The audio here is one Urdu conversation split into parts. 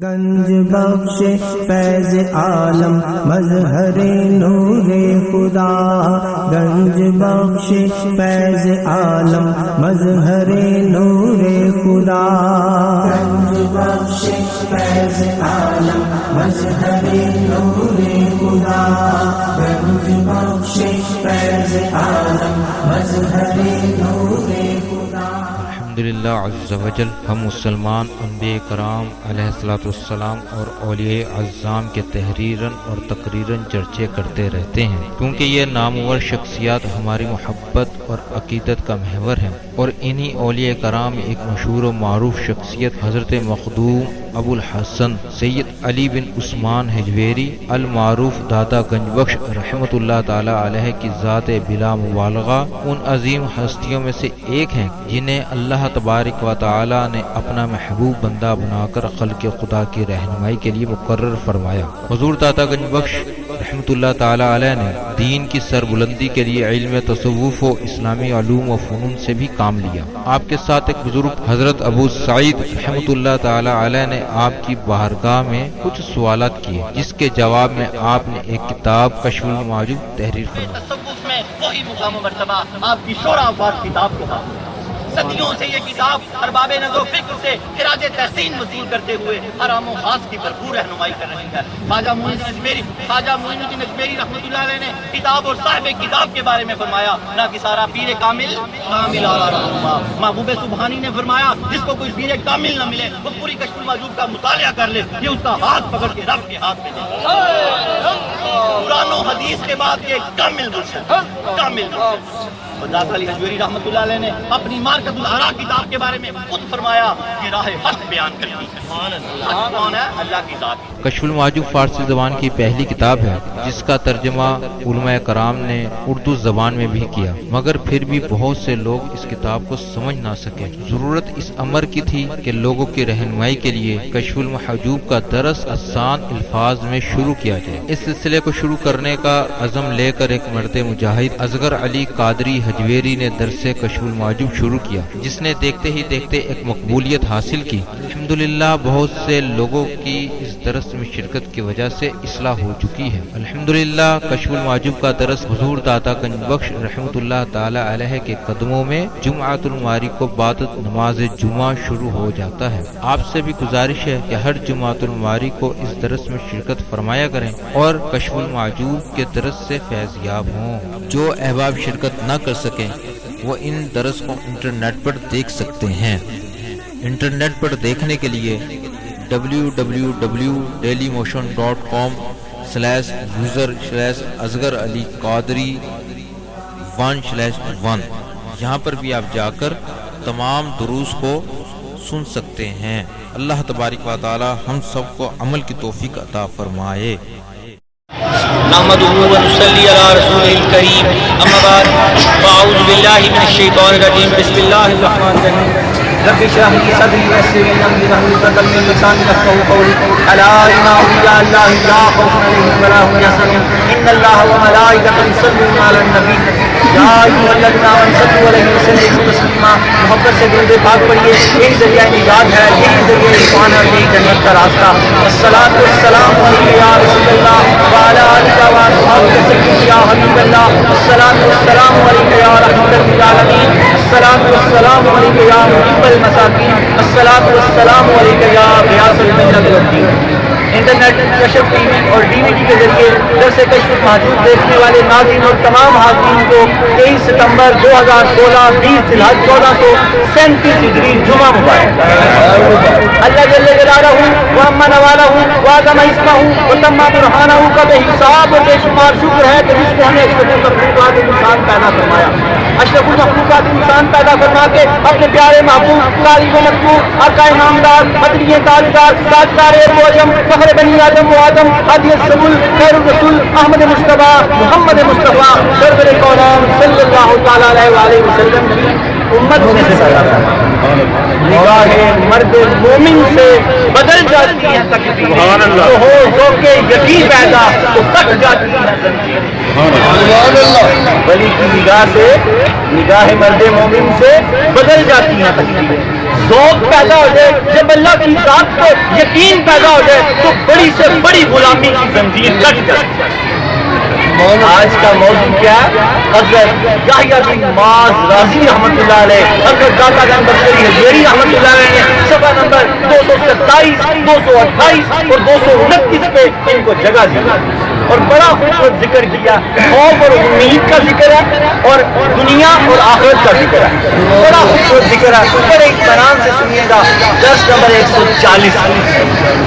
گنج بخش فیض عالم مظہر نور خدا، گنج بخش فیض عالم مظہر نور خدا، گنج بخش فیض عالم مظہر نور خدا، گنج بخش فیض عالم مظہر نور خدا۔ الحمدللہ عز وجل، ہم مسلمان انبیاء کرام علیہ الصلوۃ والسلام اور اولیاء اعظام کے تحریراً اور تقریراً چرچے کرتے رہتے ہیں، کیونکہ یہ نامور شخصیات ہماری محبت اور عقیدت کا محور ہیں، اور انہی اولیاء کرام ایک مشہور و معروف شخصیت حضرت مخدوم ابو الحسن سید علی بن عثمان حجویری المعروف دادا گنج بخش رحمۃ اللہ تعالی علیہ کی ذات بلا مبالغہ ان عظیم ہستیوں میں سے ایک ہیں جنہیں اللہ تبارک و تعالی نے اپنا محبوب بندہ بنا کر خلق خدا کی رہنمائی کے لیے مقرر فرمایا۔ حضور دادا گنج بخش رحمۃ اللہ تعالی علیہ نے دین کی سربلندی کے لیے علم تصوف و اسلامی علوم و فنون سے بھی کام لیا۔ آپ کے ساتھ ایک بزرگ حضرت ابو سعید رحمۃ اللہ تعالی علیہ نے آپ کی بارگاہ میں کچھ سوالات کیے، جس کے جواب میں آپ نے ایک کتاب کشف المعجوب تحریر فرمائی۔ تصوف میں وہی مقام و مرتبہ آپ کی شورا آباد کتاب کو حاصل۔ صدیوں سے یہ کتاب ارباب نظر و فکر سے خراج تحسین وصول کرتے ہوئے حرام و خاص کی بھرپور رہنمائی کر رہی ہے۔ خواجہ معین الدین اجمیری رحمۃ اللہ علیہ نے کتاب اور صاحب کتاب کے بارے میں فرمایا، نہ کہ سارا پیر کامل محبوب سبحانی نے فرمایا جس کو کوئی پیر کامل نہ ملے وہ پوری کشف المعجوب کا مطالعہ کر لے، یہ اس کا ہاتھ پکڑ کے رب کے ہاتھ میں دے۔ قرآن و حدیث کے بعد یہ کامل مرشد، کامل مرشد۔ داتا علی حجویری رحمۃ اللہ علیہ نے اپنی مارکت الآراء کتاب کے بارے میں خود فرمایا کہ راہ حق بیان کرتی ہے۔ حق کون ہے؟ اللہ کی ذات۔ کشف المعجوب فارسی زبان کی پہلی کتاب ہے جس کا ترجمہ علماء کرام نے اردو زبان میں بھی کیا، مگر پھر بھی بہت سے لوگ اس کتاب کو سمجھ نہ سکے۔ ضرورت اس امر کی تھی کہ لوگوں کی رہنمائی کے لیے کشف المحجوب کا درس آسان الفاظ میں شروع کیا جائے۔ اس سلسلے کو شروع کرنے کا عزم لے کر ایک مرد مجاہد اصغر علی قادری حجویری نے درس کشف المعجوب شروع کیا، جس نے دیکھتے ہی دیکھتے ایک مقبولیت حاصل کی۔ الحمدللہ بہت سے لوگوں کی اس درس میں شرکت کی وجہ سے اصلاح ہو چکی ہے۔ الحمدللہ کشف المعجوب کا درس حضور داتا گنج بخش رحمۃ اللہ تعالی علیہ کے قدموں میں جمعۃ المواری کو بعد نماز جمعہ شروع ہو جاتا ہے۔ آپ سے بھی گزارش ہے کہ ہر جمعۃ المواری کو اس درس میں شرکت فرمایا کریں اور کشف المعجوب کے درس سے فیض یاب ہوں۔ جو احباب شرکت نہ کر سکیں وہ ان درس کو انٹرنیٹ پر دیکھ سکتے ہیں۔ انٹرنیٹ پر دیکھنے کے لیے www.dailymotion.com/user/اصغر علی قادری 1/1 یہاں پر بھی آپ جا کر تمام دروس کو سن سکتے ہیں۔ اللہ تبارک و تعالی ہم سب کو عمل کی توفیق عطا فرمائے۔ نحمده ونصلي على رسوله الكريم، اما بعد فاعوذ بالله من الشيطان الرجيم، بسم الله الرحمن الرحيم۔ رب اشرح لي صدري ويسر لي امري واحلل عقدة من لساني يفقهوا قولي، الا ان اولیاء الله لا خوف عليهم ولا هم يحزنون، ان الله وملائكته يصلون على النبي یا ایھا الذین آمنوا صلوا علیہ وسلموا تسلیما۔ محبت سے درود پاک پڑھیے، یہی ذریعہ نجات ہے، یہی ذریعہ عرفان ہے، یہی جنت کا راستہ۔ الصلاۃ والسلام علیک یا رسول اللہ وعلی آلک واصحابک سیدی یا حبیب اللہ۔ الصلاۃ والسلام علیک یا رحمۃ للعالمین۔ الصلاۃ والسلام علیک یا محب المساکین۔ الصلاۃ والسلام علیک یا غیاث المنت الدین۔ انٹرنیٹ، کشف ٹی وی اور ڈی وی ڈی کے ذریعے درس کشف المعجوب دیکھنے والے ناظرین اور تمام حاضرین کو 23 ستمبر 2016 20 ذی الحج 1437 ہجری جمعہ مبارک۔ اللہ جل جلالہ وعم نوالہ وعظم اسمہ وتم برہانہ کا بے حساب و بے شمار شکر ہے کہ جس نے ہمیں اشرف المخلوقات انسان پیدا فرمایا، اشرف المخلوقات انسان پیدا فرما کے اپنے پیارے محبوب طالب مطلوب آقا نامدار مدنی تاجدار تاجدار موجم فخر بنی آدم و آدم ہادی السبل خیر الرسول احمد مصطفیٰ محمد مصطفیٰ سرور کونین صلی اللہ تعالی علیہ وآلہ وسلم کی امت میں سے پیدا فرمایا۔ نگاہ مرد مومن سے بدل جاتی ہیں تقدیریں، تو ہو ذوق یقین پیدا تو کٹ جاتی ہیں زنجیریں۔ ولی کی نگاہ سے، نگاہ مرد مومن سے بدل جاتی ہیں تقدیریں، ذوق پیدا ہو جائے، جب اللہ کی ذات کو یقین پیدا ہو جائے تو بڑی سے بڑی غلامی کی زنجیر کٹ جاتی ہے۔ آج کا موضوع کیا ہے؟ حضرت یحییٰ بن معاذ رازی رحمۃ اللہ علیہ، حضرت داتا گنج بخش حضویری رحمۃ اللہ علیہ نے صفحہ نمبر 227، 228 اور 229 پہ ان کو جگہ دی اور بڑا خوبصورت ذکر کیا، خوف اور امید کا ذکر ہے اور دنیا اور آخرت کا ذکر ہے، بڑا خوبصورت ذکر ہے۔ بڑے اطمینان سے سنیے گا۔ درس نمبر 140،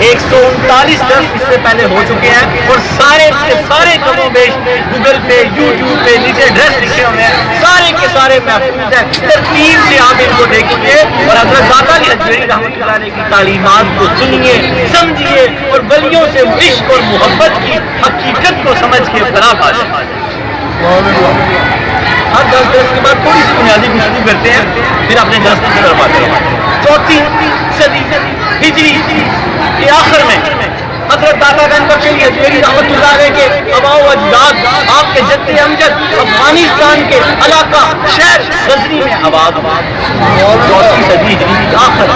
139 درس اس سے پہلے ہو چکے ہیں اور سارے کم و بیش گوگل پہ، یوٹیوب پہ نیچے ایڈریس لکھے ہوئے ہیں، سارے کے سارے محفوظ ہیں۔ ترتیب سے آپ ان کو دیکھیں گے اور حضرت داتا علی حجویری رحمۃ اللہ علیہ کی تعلیمات کو سنیے، سمجھیے اور ولیوں سے عشق اور محبت کی حقیقت کو سمجھ کے فنا پا جائیں۔ ہر 10 درس کے بعد تھوڑی سی بنیادی گفتگو کرتے ہیں، پھر اپنے درس کی طرف آتے ہیں۔ 4 صدی ہجری کے آخر میں حضرت داتا گنج بخش حضویری رحمۃ اللہ علیہ کے آباء و اجداد، آپ کے جد امجد افغانستان کے علاقہ شہر غزنی میں آباد ہوئے 4 صدی ہجری کے آخر،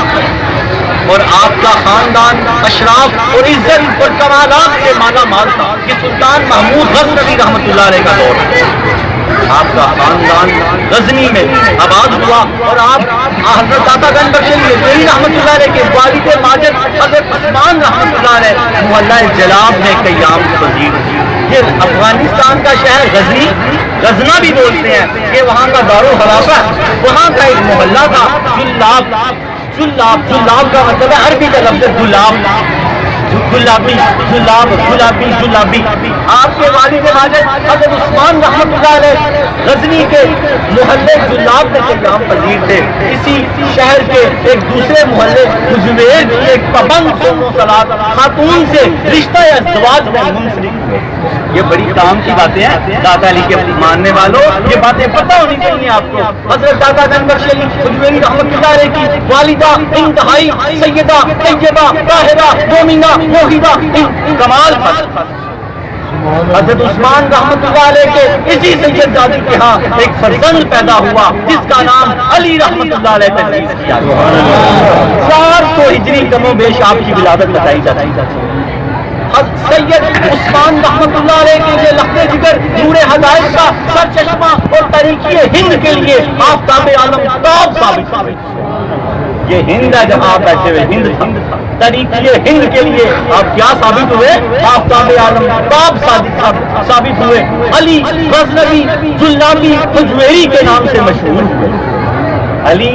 اور آپ کا خاندان اشراف اور عزت اور کمالات سے مالا مال تھا۔ یہ سلطان محمود غزنوی رحمۃ اللہ علیہ کا دور ہے۔ آپ کا خاندان غزنی میں آباد ہوا اور آپ حضرت داتا گنج بخش حضویری رحمۃ اللہ علیہ کے والد ماجد حضرت عثمان رحمۃ اللہ علیہ محلہ جلاب میں قیام پذیر ہوئے۔ یہ افغانستان کا شہر غزنی، غزنہ بھی بولتے ہیں، یہ وہاں کا دارالخلافہ، وہاں کا ایک محلہ تھا جلاب۔ جلاب کا مطلب ہے عربی کا لفظ گلاب، گلابی، گلابی۔ آپ کے والد ماجد حضرت عثمان رحمۃ اللہ علیہ غزنی کے محلے جلاب میں قیام پذیر تھے۔ اسی شہر کے ایک دوسرے محلے حجویر کی ایک پابند سنت خاتون سے رشتہ ازدواج میں منسلک ہوئے۔ یہ بڑی کام کی باتیں ہیں داتا علی کے ماننے والوں، یہ باتیں پتہ ہونی چاہیے آپ کو۔ حضرت داتا گنج بخش حضویری رحمۃ اللہ علیہ کی والدہ انتہائی سیدہ طیبہ طاہرہ مومنہ موحدہ کمال تھا۔ حضرت عثمان رحمۃ اللہ علیہ کے اسی سید زادی کے ہاں ایک فرزند پیدا ہوا جس کا نام علی رحمۃ اللہ علیہ تجویز کیا گیا۔ 400 ہجری کم و بیش آپ کی ولادت بتائی جاتی ہے۔ سید عثمان رحمۃ اللہ علیہ کے لیے لخت جگر نور ہدایت کا سر چشمہ اور طریقی ہند کے لیے آفتاب عالم تاب ثابت ہوئے۔ یہ ہند ہے جہاں آپ بیٹھے ہوئے، ہند تھا۔ طریقی ہند کے لیے آپ کیا ثابت ہوئے؟ آفتاب عالم تاب ثابت ہوئے۔ علی غزنوی جلابی حجویری کے نام سے مشہور ہوئے۔ علی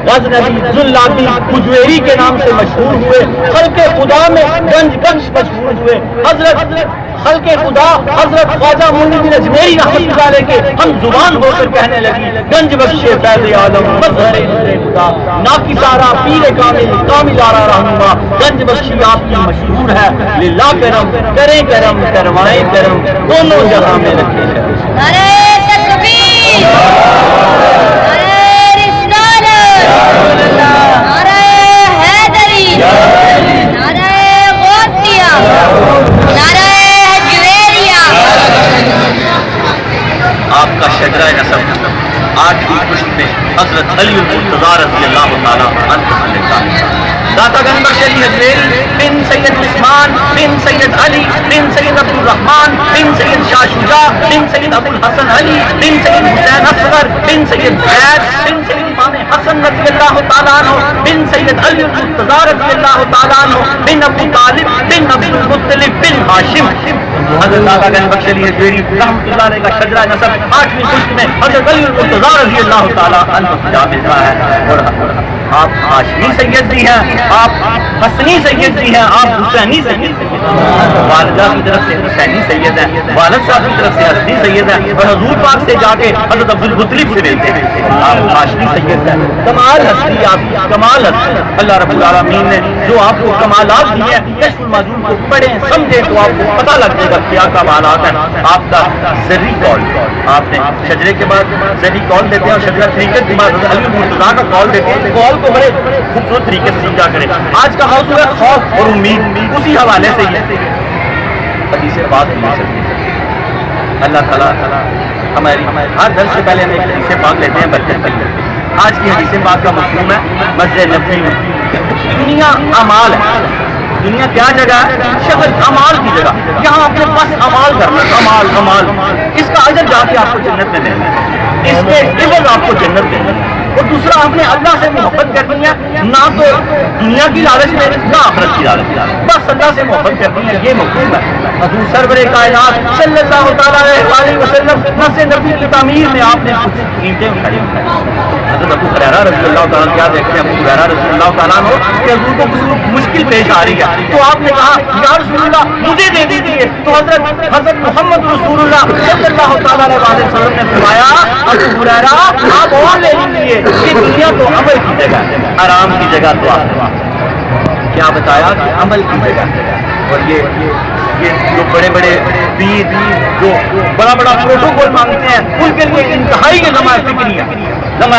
غزنوی جلابی حجویری کے نام سے مشہور ہوئے۔ خلق خدا میں گنج بخش مشہور ہوئے۔ حضرت خلق خدا حضرت خواجہ معین الدین اجمیری رحمۃ اللہ علیہ کے ہم زبان ہو کر کہنے لگی، گنج بخش فیض عالم مظہر نور خدا ناکسارا پیر کامل کامل آرا رہنما، گنج بخشی آپ کی مشہور ہے، للہ کرم کریں کرم کروائیں کرم دونوں جہاں میں رکھے ہیں۔ نعرہ تکبیر، نعرہ رسالت، نعرہ حیدری، نعرہ غوثیہ، نعرہ حجویریہ۔ آپ کا شجرہ نسب 8ویں پشت میں حضرت علی المرتضیٰ رضی اللہ تعالیٰ عنہ سے لکھا ہے۔ داتا گنج بخش حضویری بن سید عثمان بن سید علی بن سید عبد الرحمن بن سید شاہ شجاع بن سید ابو الحسن علی بن سید حسین اصغر بن سید زید بن سید امام حسن رضی اللہ تعالیٰ عنہ بن سید علی المرتضیٰ رضی اللہ تعالیٰ عنہ بن ابو طالب بن عبد المطلب بن ہاشم۔ حضرت داتا گنج بخش حضویری رحمۃ اللہ علیہ کا شجرہ نسب 8ویں پشت میں حضرت علی المرتضیٰ رضی اللہ تعالیٰ عنہ سے جا ملتا ہے۔ اور آپ ہاشمی سید بھی ہیں، آپ حسنی سید بھی ہیں، آپ حسینی سید بھی ہیں۔ والدہ کی طرف سے حسینی سید ہیں، والد صاحب کی طرف سے حسنی سید ہیں، اور حضور پاک سے جا کے حضرت عبد المطلب سے ملتے ہیں، آپ ہاشمی سید ہیں۔ کمال ہستی آپ کی، کمال ہستی اللہ رب العالمین نے جو آپ کو کمالات دیے ہیں، کشف المعدوم کو پڑھیں سمجھیں تو آپ کو پتہ لگ جائے گا کیا کمالات ہیں۔ آپ کا ذری قول، آپ نے شجرے کے بعد ذری قول دیتے ہیں اور شجرہ طریقت کے بعد حضرت علی المرتضیٰ کا قول دیتے ہیں۔ قول کو بڑے خوبصورت طریقے سے سمجھا کریں۔ آج کا موضوع ہے خوف اور امید، اسی حوالے سے یہ حدیث پاک کی سکتی ہے۔ اللہ تعالیٰ ہماری ہر درس سے پہلے ہم ایک حدیث پاک لیتے ہیں برکت کے لیے۔ آج کی حدیث پاک کا مفہوم ہے مسجد نبوی میں. دنیا اعمال ہے. دنیا کیا جگہ ہے؟ شکل اعمال کی جگہ. یہاں اپنے پاس اعمال کرنا, امال. اس کا اجر جا کے آپ کو جنت میں دینا ہے, اس کے عوض آپ کو جنت دینا ہے. اور دوسرا آپ نے اللہ سے محبت کرنی ہے, نہ تو دنیا کی لالچ میں نہ آخرت کی لالچ میں, بس اللہ سے محبت کرنی ہے. یہ مفہوم ہے. حضور سرور کائنات صلی اللہ تعالیٰ علیہ وسلم مسجد نبوی کی تعمیر میں آپ نے کچھ قیمتیں اٹھائی. حضرت ابو ہریرہ رضی اللہ تعالیٰ کیا دیکھتے ہیں, ابو ہریرہ رضی اللہ تعالیٰ عنہ کہ حضور کو کچھ مشکل پیش آ رہی ہے, تو آپ نے کہا یا رسول اللہ مجھے دے دیجیے. تو حضرت محمد رسول اللہ صلی اللہ تعالیٰ علیہ وسلم نے فرمایا ابو ہریرہ آپ اور لے لیجیے, یہ دنیا تو عمل کی جگہ ہے, آرام کی جگہ تو آپ کیا بتایا کہ عمل کی جگہ. اور یہ جو بڑے بڑے پیر جو بڑا پروٹوکول مانگتے ہیں ان کے لیے انتہائی لمحہ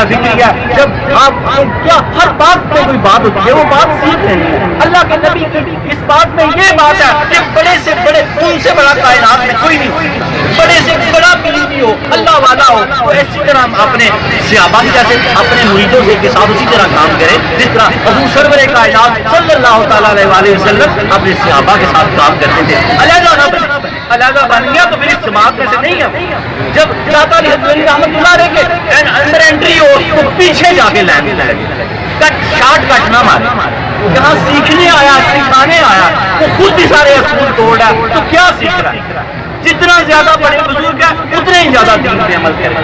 فکری ہے. جب آپ کیا ہر بات پہ کوئی بات ہوتی ہے وہ بات سیکھ رہی ہے. اللہ کے نبی کی اس بات میں یہ بات ہے کہ بڑے سے بڑے ان سے بڑا کائنات میں کوئی نہیں, بڑے سے بڑا پیر بھی ہو, اللہ والا ہو, تو اسی طرح ہم اپنے صحابہ جیسے اپنے مریدوں کے ساتھ اسی طرح کام کریں جس طرح حضور سرور کائنات صلی اللہ تعالیٰ علیہ وسلم اپنے صحابہ کے ساتھ کام کرتے تھے. علیحدہ بن گیا تو پھر اس جماعت میں سے نہیں ہے. جب داتا علی حضرت رحمۃ اللہ علیہ کے اندر انٹری ہو تو پیچھے جا کے لائن لگے, شارٹ کٹ نہ مارے. جہاں سیکھنے آیا, سکھانے آیا, وہ خود ہی سارے اصول توڑ رہا ہے, تو کیا سیکھ رہا ہے؟ جتنا زیادہ بڑے بزرگ ہیں اتنے ہی زیادہ دین پہ عمل کریں.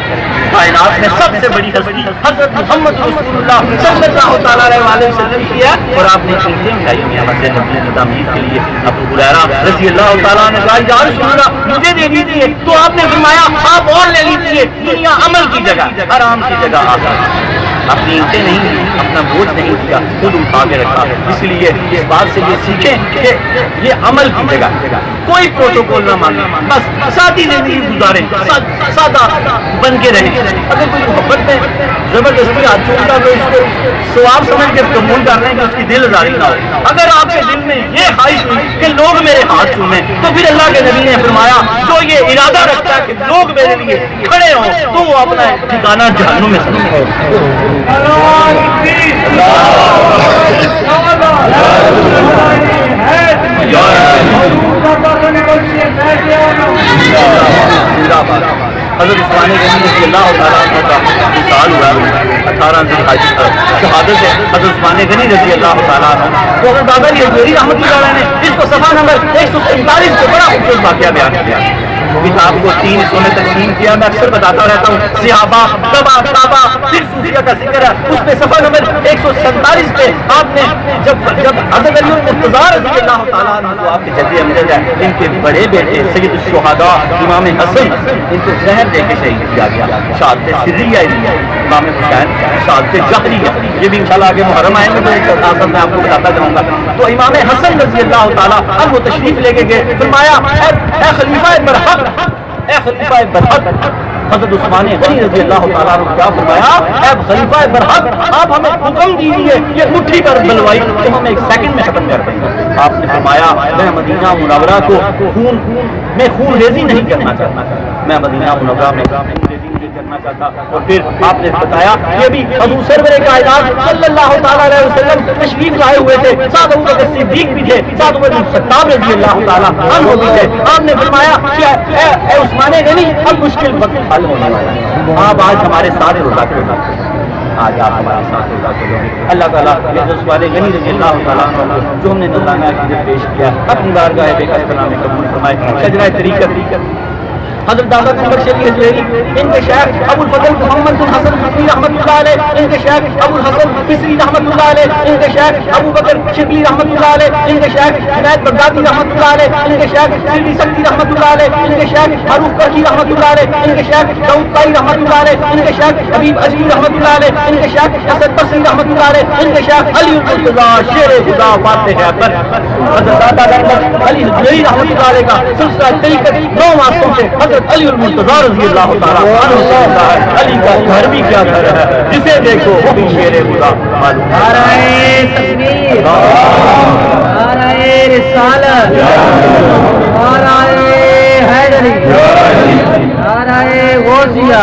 کائنات میں سب سے بڑی ہستی حضرت محمد رسول اللہ صلی اللہ تعالیٰ علیہ وسلم کی ہے, اور آپ نے چیزیں اٹھائی ہیں مسجد نبوی کی تعمیر کے لیے. ابو ہریرہ رضی اللہ تعالیٰ نے کہا یا رسول اللہ مجھے دے دیجیے, تو آپ نے فرمایا آپ اور لے لیجیے. دنیا عمل کی جگہ, آرام کی جگہ آتا ہے. اپنی اینٹیں نہیں لی, اپنا بوجھ نہیں کیا, خود اٹھا کے رکھا. اس لیے اس بات سے یہ سیکھیں کہ یہ عمل کی جگہ, کوئی پروٹوکول نہ مانیں, بس سادی زندگی گزاریں, سادہ بن کے رہیں. اگر کوئی محبت میں زبردستی ہاتھ چھوڑتا تو اس کو ثواب سمجھ کے قبول کر لیں کہ اس کی دل آزاری نہ ہو. اگر آپ کے دل میں یہ خواہش ہوئی کہ لوگ میرے ہاتھ چومیں, تو پھر اللہ کے نبی نے فرمایا جو یہ ارادہ رکھتا ہے کہ لوگ میرے لیے کھڑے ہوں تو وہ اپنا ٹھکانہ جہنم میں سمجھے. حضرت عثمان غنی رضی اللہ تعالیٰ عنہ کا وصال ہوا 18 ذوالحج شہادت ہے حضرت عثمان غنی رضی اللہ تعالیٰ عنہ. تو حضرت دادا علی حجویری رحمۃ اللہ علیہ نے اس کو صفحہ نمبر 147 کو بڑا خوبصورت واقعہ بیان کیا. کتاب کو 3 حصوں میں تقسیم کیا. میں اکثر بتاتا رہتا ہوں صحابہ, تبا, تابا, پھر صوفیہ کا ذکر ہے. اس میں صفحہ نمبر 147 پہ آپ نے جب حضرت علی المرتضیٰ رضی اللہ تعالیٰ عنہ کو آپ کے جد امجد ہے, ان کے بڑے بیٹے سید الشہداء امام حسن ان کو زہر دے کے شہید کیا گیا. شہادت سریہ امام حسین شہادت جعفریہ, یہ بھی انشاءاللہ آگے محرم آئیں گے تو ایک آسان میں آپ کو بتاتا جاؤں گا. تو امام حسن رضی اللہ تعالیٰ اب وہ تشریف لے کے گئے, فرمایا اے خلیفہ برحق, اے خلیفہ برحق. حضرت عثمان غنی رضی اللہ تعالیٰ عنہ کیا فرمایا, اے خلیفہ برحق آپ ہمیں حکم دیجیے یہ مٹھی پر بلوائی تو ہم 1 سیکنڈ میں ختم کر دیں گے. آپ نے فرمایا میں مدینہ منورہ کو خون ریزی نہیں کرنا چاہتا, میں مدینہ منورہ میں خون ریزی نہیں کرنا چاہتا. اور پھر آپ نے بتایا یہ بھی حضور سرور کائنات صلی اللہ تعالیٰ علیہ وسلم تشریف لائے ہوئے تھے, ساتھ ابو بکر صدیق بھی تھے, ساتھ عمر بن الخطاب رضی اللہ تعالیٰ عنہ بھی تھے. آپ نے فرمایا کہ اے عثمان غنی اب مشکل وقت حل ہونے والا ہے, آپ آج ہمارے ساتھ روزہ کرو, آج آپ ہمارے ساتھ روزہ کرو. اللہ تعالیٰ عثمان غنی رضی اللہ تعالیٰ عنہ جو ہم نے نذرانہ عقیدت پیش کیا اپنی بارگاہ بے قصدانہ میں قبول فرمائے. شجرہ طریقت حضرت دادا قمر شریف حجویری ان کے شیخ ابو الفضل محمد بن حسن حسنی رحمۃ اللہ علیہ, ان کے شیخ ابو الحسن مصری رحمۃ اللہ علیہ, ان کے شیخ ابو بکر شبلی رحمۃ اللہ علیہ, ان کے شیخ جنید بغدادی رحمۃ اللہ علیہ, ان کے شیخ سیدی سکتی رحمۃ اللہ علیہ, ان کے شیخ معروف کرشی رحمۃ اللہ علیہ, ان کے شیخ داؤد طائی رحمۃ اللہ علیہ, ان کے شیخ حبیب عجمی رحمۃ اللہ علیہ, ان کے شیخ حسن بصری رحمۃ اللہ علیہ, ان کے شیخ علی المرتضیٰ شیر خدا فاتح پر حضرت دادا علی حجویری رحمۃ اللہ علیہ کا سلسلہ طریقت 9 واسطوں سے حضرت علی المرتضیٰ رضی اللہ تعالیٰ عنہ. علی کا گھر بھی کیا گھر ہے, جسے دیکھو وہ بھی شیر خدا معلوم. نعرہ تکبیر, نعرہ رسالت, نعرہ حیدری, نعرہ غوثیہ.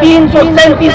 337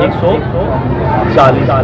140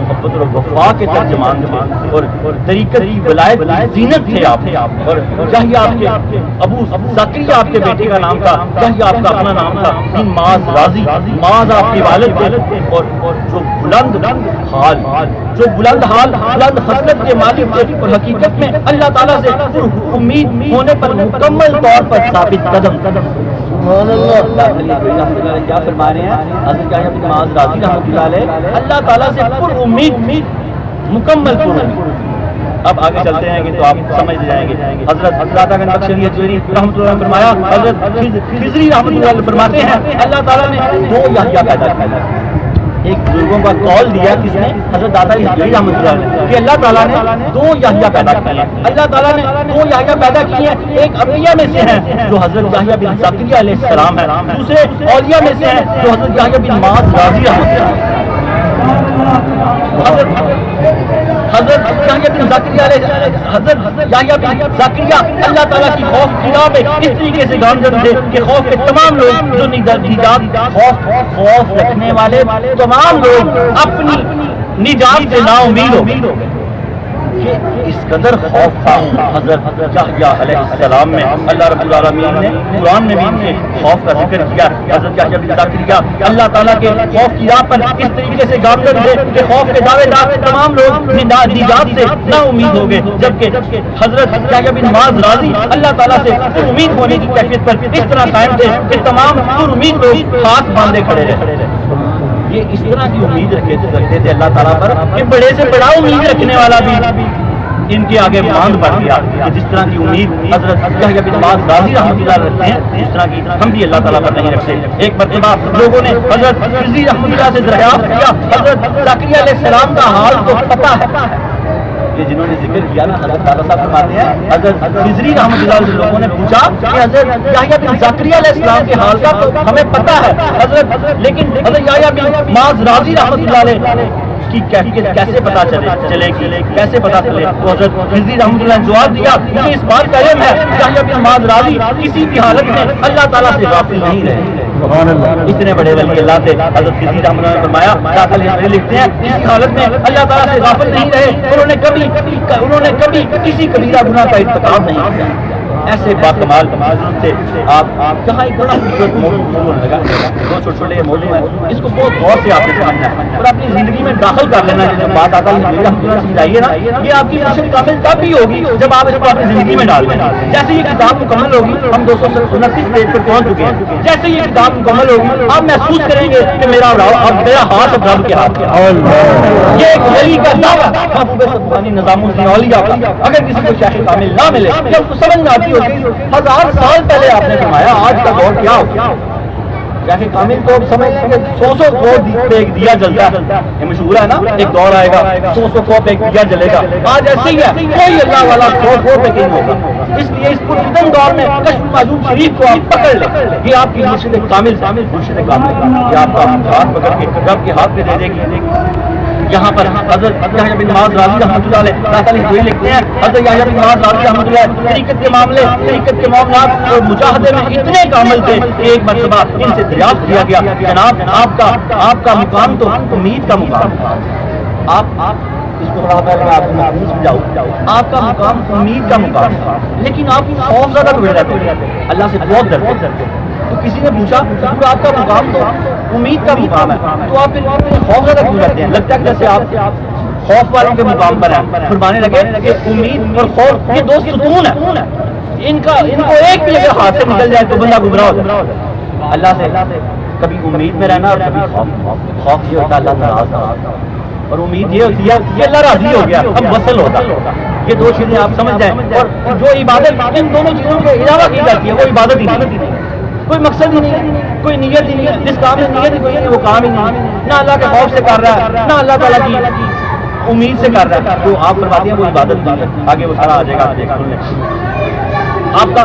محبت اور وفا کے ترجمان تھے اور طریقت کی ولایت کی زینت تھے آپ. اور یحییٰ آپ کے ابو زکریا آپ کے بیٹے کا نام تھا، یحییٰ آپ کا اپنا نام تھا. معاذ راضی، معاذ آپ کے والد تھے. اور جو بلند حال بلند خصلت کے مالک تھے اور حقیقت میں اللہ تعالیٰ سے امید ہونے پر مکمل طور پر ثابت قدم. کیا فرما رہے ہیں حضرت یحییٰ بن معاذ راضی رحمۃ اللہ علیہ؟ اللہ تعالیٰ سے پر امید، مکمل پر امید. اب آگے چلتے ہیں کہ تو آپ سمجھ جائیں گے. حضرت عطا گنج بخش علی اجویری رحمۃ اللہ علیہ نے فرمایا، حضرت خضری رحمۃ اللہ علیہ فرماتے ہیں اللہ تعالیٰ نے 2 یحییٰ پیدا کیا. ایک بزرگوں کا قول دیا کس نے؟ حضرت داتا اجویری رحمۃ اللہ علیہ کہ اللہ تعالیٰ نے 2 یحییٰ پیدا کیے. اللہ تعالیٰ نے 2 یحییٰ پیدا کیے ہیں. ایک انبیاء میں سے ہیں جو حضرت یحییٰ بن زکریا علیہ السلام ہے، دوسرے اولیاء میں سے ہیں جو حضرت یحییٰ بن معاذ راضی رحمۃ اللہ علیہ. حضرت یحییٰ بن زکریا اللہ تعالیٰ کی خوف کی راہ میں اس طریقے سے گامزن تھے کہ خوف کے تمام لوگ جو نجات خوف رکھنے والے تمام لوگ اپنی نجات سے نا امید ہو گئے. اس قدر خوف تھا حضرت یحییٰ علیہ السلام میں. اللہ رب العالمین نے قرآن میں بھی ان کے خوف کا ذکر کیا. حضرت یحییٰ بن زکریا اللہ تعالیٰ کے خوف کی راہ پر اس طریقے سے گامزن تھے کہ خوف کے دعوے دار تمام لوگ نجات سے نا امید ہو گئے، جبکہ حضرت یحییٰ بن معاذ راضی اللہ تعالیٰ سے امید ہونے کی کیفیت پر اس طرح قائم تھے کہ تمام امید لوگ ہاتھ باندھے کھڑے رہے. یہ اس طرح کی امید رکھتے تھے اللہ تعالیٰ پر کہ بڑے سے بڑا امید رکھنے والا بھی ان کے آگے باندھ پڑ گیا. کہ جس طرح کی امید حضرت یحییٰ بن معاذ راضی رحمۃ اللہ رکھتے ہیں اس طرح کی ہم بھی اللہ تعالیٰ پر نہیں رکھتے. ایک مرتبہ لوگوں نے حضرت خضری رحمۃ اللہ سے دریافت کیا حضرت زکریا علیہ السلام کا حال تو پتہ ہے. یہ جنہوں نے ذکر کیا نا حضرت تعالیٰ صاحب فرماتے ہیں حضرت خضری رحمۃ اللہ سے لوگوں نے پوچھا کہ حضرت یحییٰ بن زکریا علیہ السلام کے حال کا تو ہمیں پتہ ہے حضرت، لیکن حضرت یحییٰ بن معاذ راضی رحمۃ اللہ علیہ کی کیفیت کیسے پتا چلے گی، کیسے پتا چلے؟ تو حضرت خضری رحمۃ اللہ نے جواب دیا کہ اس بات کا علم ہے یحییٰ بن معاذ راضی کسی بھی حالت میں اللہ تعالیٰ سے غافل نہیں رہے. اتنے بڑے ولی اللہ تھے. حضرت خضری رحمۃ اللہ نے فرمایا داخل لکھتے ہیں کسی حالت میں اللہ تعالیٰ سے غافل نہیں رہے. انہوں نے کبھی کسی کبیرہ گناہ کا ارتکاب نہیں کیا. ایسے باکمال تھے آپ. جہاں ایک بڑا خوبصورت موضوع لگا، 2 چھوٹے موضوع ہیں، اس کو بہت غور سے آپ نے سمجھنا ہے اور اپنی زندگی میں داخل کر لینا. جب بات آتا ہے سمجھائیے نا، یہ آپ کی مرشد کامل تب بھی ہوگی جب آپ اس کو اپنی زندگی میں ڈال دیں. جیسے یہ کتاب مکمل ہوگی، ہم 229 پیج پر پہنچ چکے ہیں، جیسے یہ کتاب مکمل ہوگی آپ محسوس کریں گے کہ میرا ہاتھ اب رب کے ہاتھ میں. یہ ایک ولی کا دعویٰ محبوب سبحانی نظام الدین اولیاء کا. اگر کسی کو شیخ کامل نہ ملے یا اس کو سمجھ نہ آتی ہوگی، 1000 سال پہلے آپ نے فرمایا آج کا دور کیا ہو. شیخ کامل تو سمجھ لیں کہ 100 کو ایک دیا جلتا ہے. یہ مشہور ہے نا، ایک دور آئے گا 100 کو ایک دیا جلے گا. آج ایسے ہی ہے، کوئی اللہ والا 100 پہ نہیں ہوگا. اس لیے اس پرفتن دور میں کشف معجوب شریف کو آپ پکڑ لیں. یہ آپ کی مرشد کامل مرشد کامل یہ آپ کا ہاتھ پکڑ کے رب کے ہاتھ پہ دے دے گی. یہاں پر حضرت یحییٰ بن معاذ راضی رحمۃ اللہ علیہ لکھتے ہیں حضرت یحییٰ بن معاذ راضی رحمۃ اللہ علیہ طریقت کے معاملے طریقت کے معاملات اور مجاہدے میں اتنے کامل تھے کہ ایک مرتبہ ان سے دریافت کیا گیا جناب آپ کا مقام تو امید کا مقام. آپ اس کو تھوڑا پہلے میں آپ کو سمجھاؤں. آپ کا مقام امید کا مقام تھا، لیکن آپ خوف زدہ ہوئے رہتے ہیں، اللہ سے بہت ڈرتے. تو کسی نے پوچھا آپ کا مقام تو امید کا مقام ہے، تو آپ پھر خوف زدہ کیوں رہتے ہیں؟ لگتا ہے جیسے آپ خوف والوں کے مقام پر ہیں. فرمانے لگے کہ امید اور خوف یہ 2 ستون ہیں، ان کو ایک بھی اگر ہاتھ سے نکل جائے تو بندہ گمراہ ہو جائے. اللہ سے کبھی امید میں رہنا اور کبھی خوف یہ ہوتا ہے اللہ ناراض ہوتا، اور امید یہ ہوتی ہے کہ اللہ راضی ہو گیا اب وصل ہوتا. یہ 2 چیزیں آپ سمجھ جائیں. اور جو عبادت ان دونوں چیزوں کے علاوہ کی جاتی ہے وہ عبادت ہی نہیں، کوئی مقصد ہی نہیں، کوئی نیت ہی نہیں. جس کام میں نیت ہی کوئی نہیں وہ کام ہی نہیں. نہ اللہ کے خوف سے کر رہا ہے، نہ اللہ تعالیٰ کی امید سے کر رہا ہے. جو آپ فرماتے ہیں وہ عبادت نہیں ہے. آگے وہ سارا آ جائے گا. آپ کا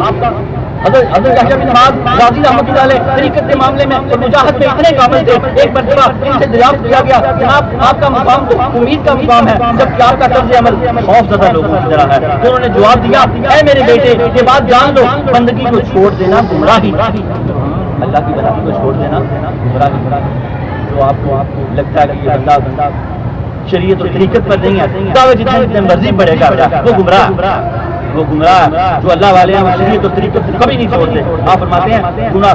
حضرت یحییٰ بن معاذ راضی رحمۃ اللہ علیہ طریقت کے معاملے میں اور مجاہد میں اتنے کامل تھے. ایک مرتبہ ان سے دریافت کیا گیا جناب آپ کا مقام تو امید کا مقام ہے، جبکہ آپ کا طرز عمل خوف زدہ لوگوں کی طرح ہے. تو انہوں نے جواب دیا اے میرے بیٹے یہ بات جان لو، بندگی کو چھوڑ دینا گمراہی، اللہ کی بندگی کو چھوڑ دینا گمراہی. تو آپ کو لگتا ہے کہ یہ بندہ شریعت اور طریقت پر نہیں ہے، دعوے جتنے مرضی پڑے گا وہ گمراہ جو اللہ والے ہیں وہ شریعت اور طریقت کبھی نہیں چھوڑتے. آپ فرماتے ہیں گناہ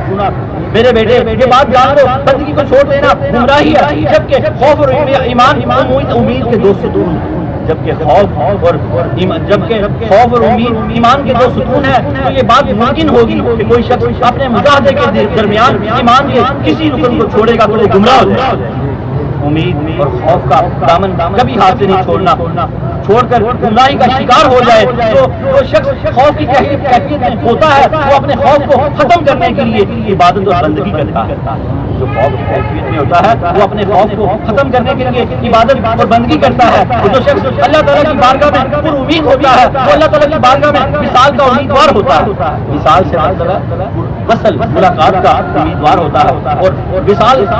میرے بیٹے یہ بات جان لو، بندگی کو چھوڑ دینا گمراہی ہے، جبکہ خوف اور ایمان امید کے دو ستون، جبکہ خوف اور امید ایمان کے دو ستون ہیں. تو یہ بات ممکن ہوگی کہ کوئی شخص اپنے مجاہدے کے درمیان ایمان کے کسی رکن کو چھوڑے گا تو وہ گمراہ ہو جائے گا. امید اور خوف کا دامن کبھی ہاتھ سے نہیں چھوڑنا، چھوڑ کر گمراہی کا شکار ہو جائے. تو جو شخص خوف کی کیفیت میں ہوتا ہے وہ اپنے خوف کو ختم کرنے کے لیے عبادت اور بندگی کرتا ہے. جو خوف کی کیفیت میں ہوتا ہے وہ اپنے خوف کو ختم کرنے کے لیے عبادت اور بندگی کرتا ہے. اور جو شخص اللہ تعالیٰ کی بارگاہ میں پر امید ہوتا ہے وہ اللہ تعالیٰ کی بارگاہ میں وصال کا امیدوار ہوتا ہے. وصال سے وصل ملاقات کا امیدوار ہوتا ہے اور وصال کا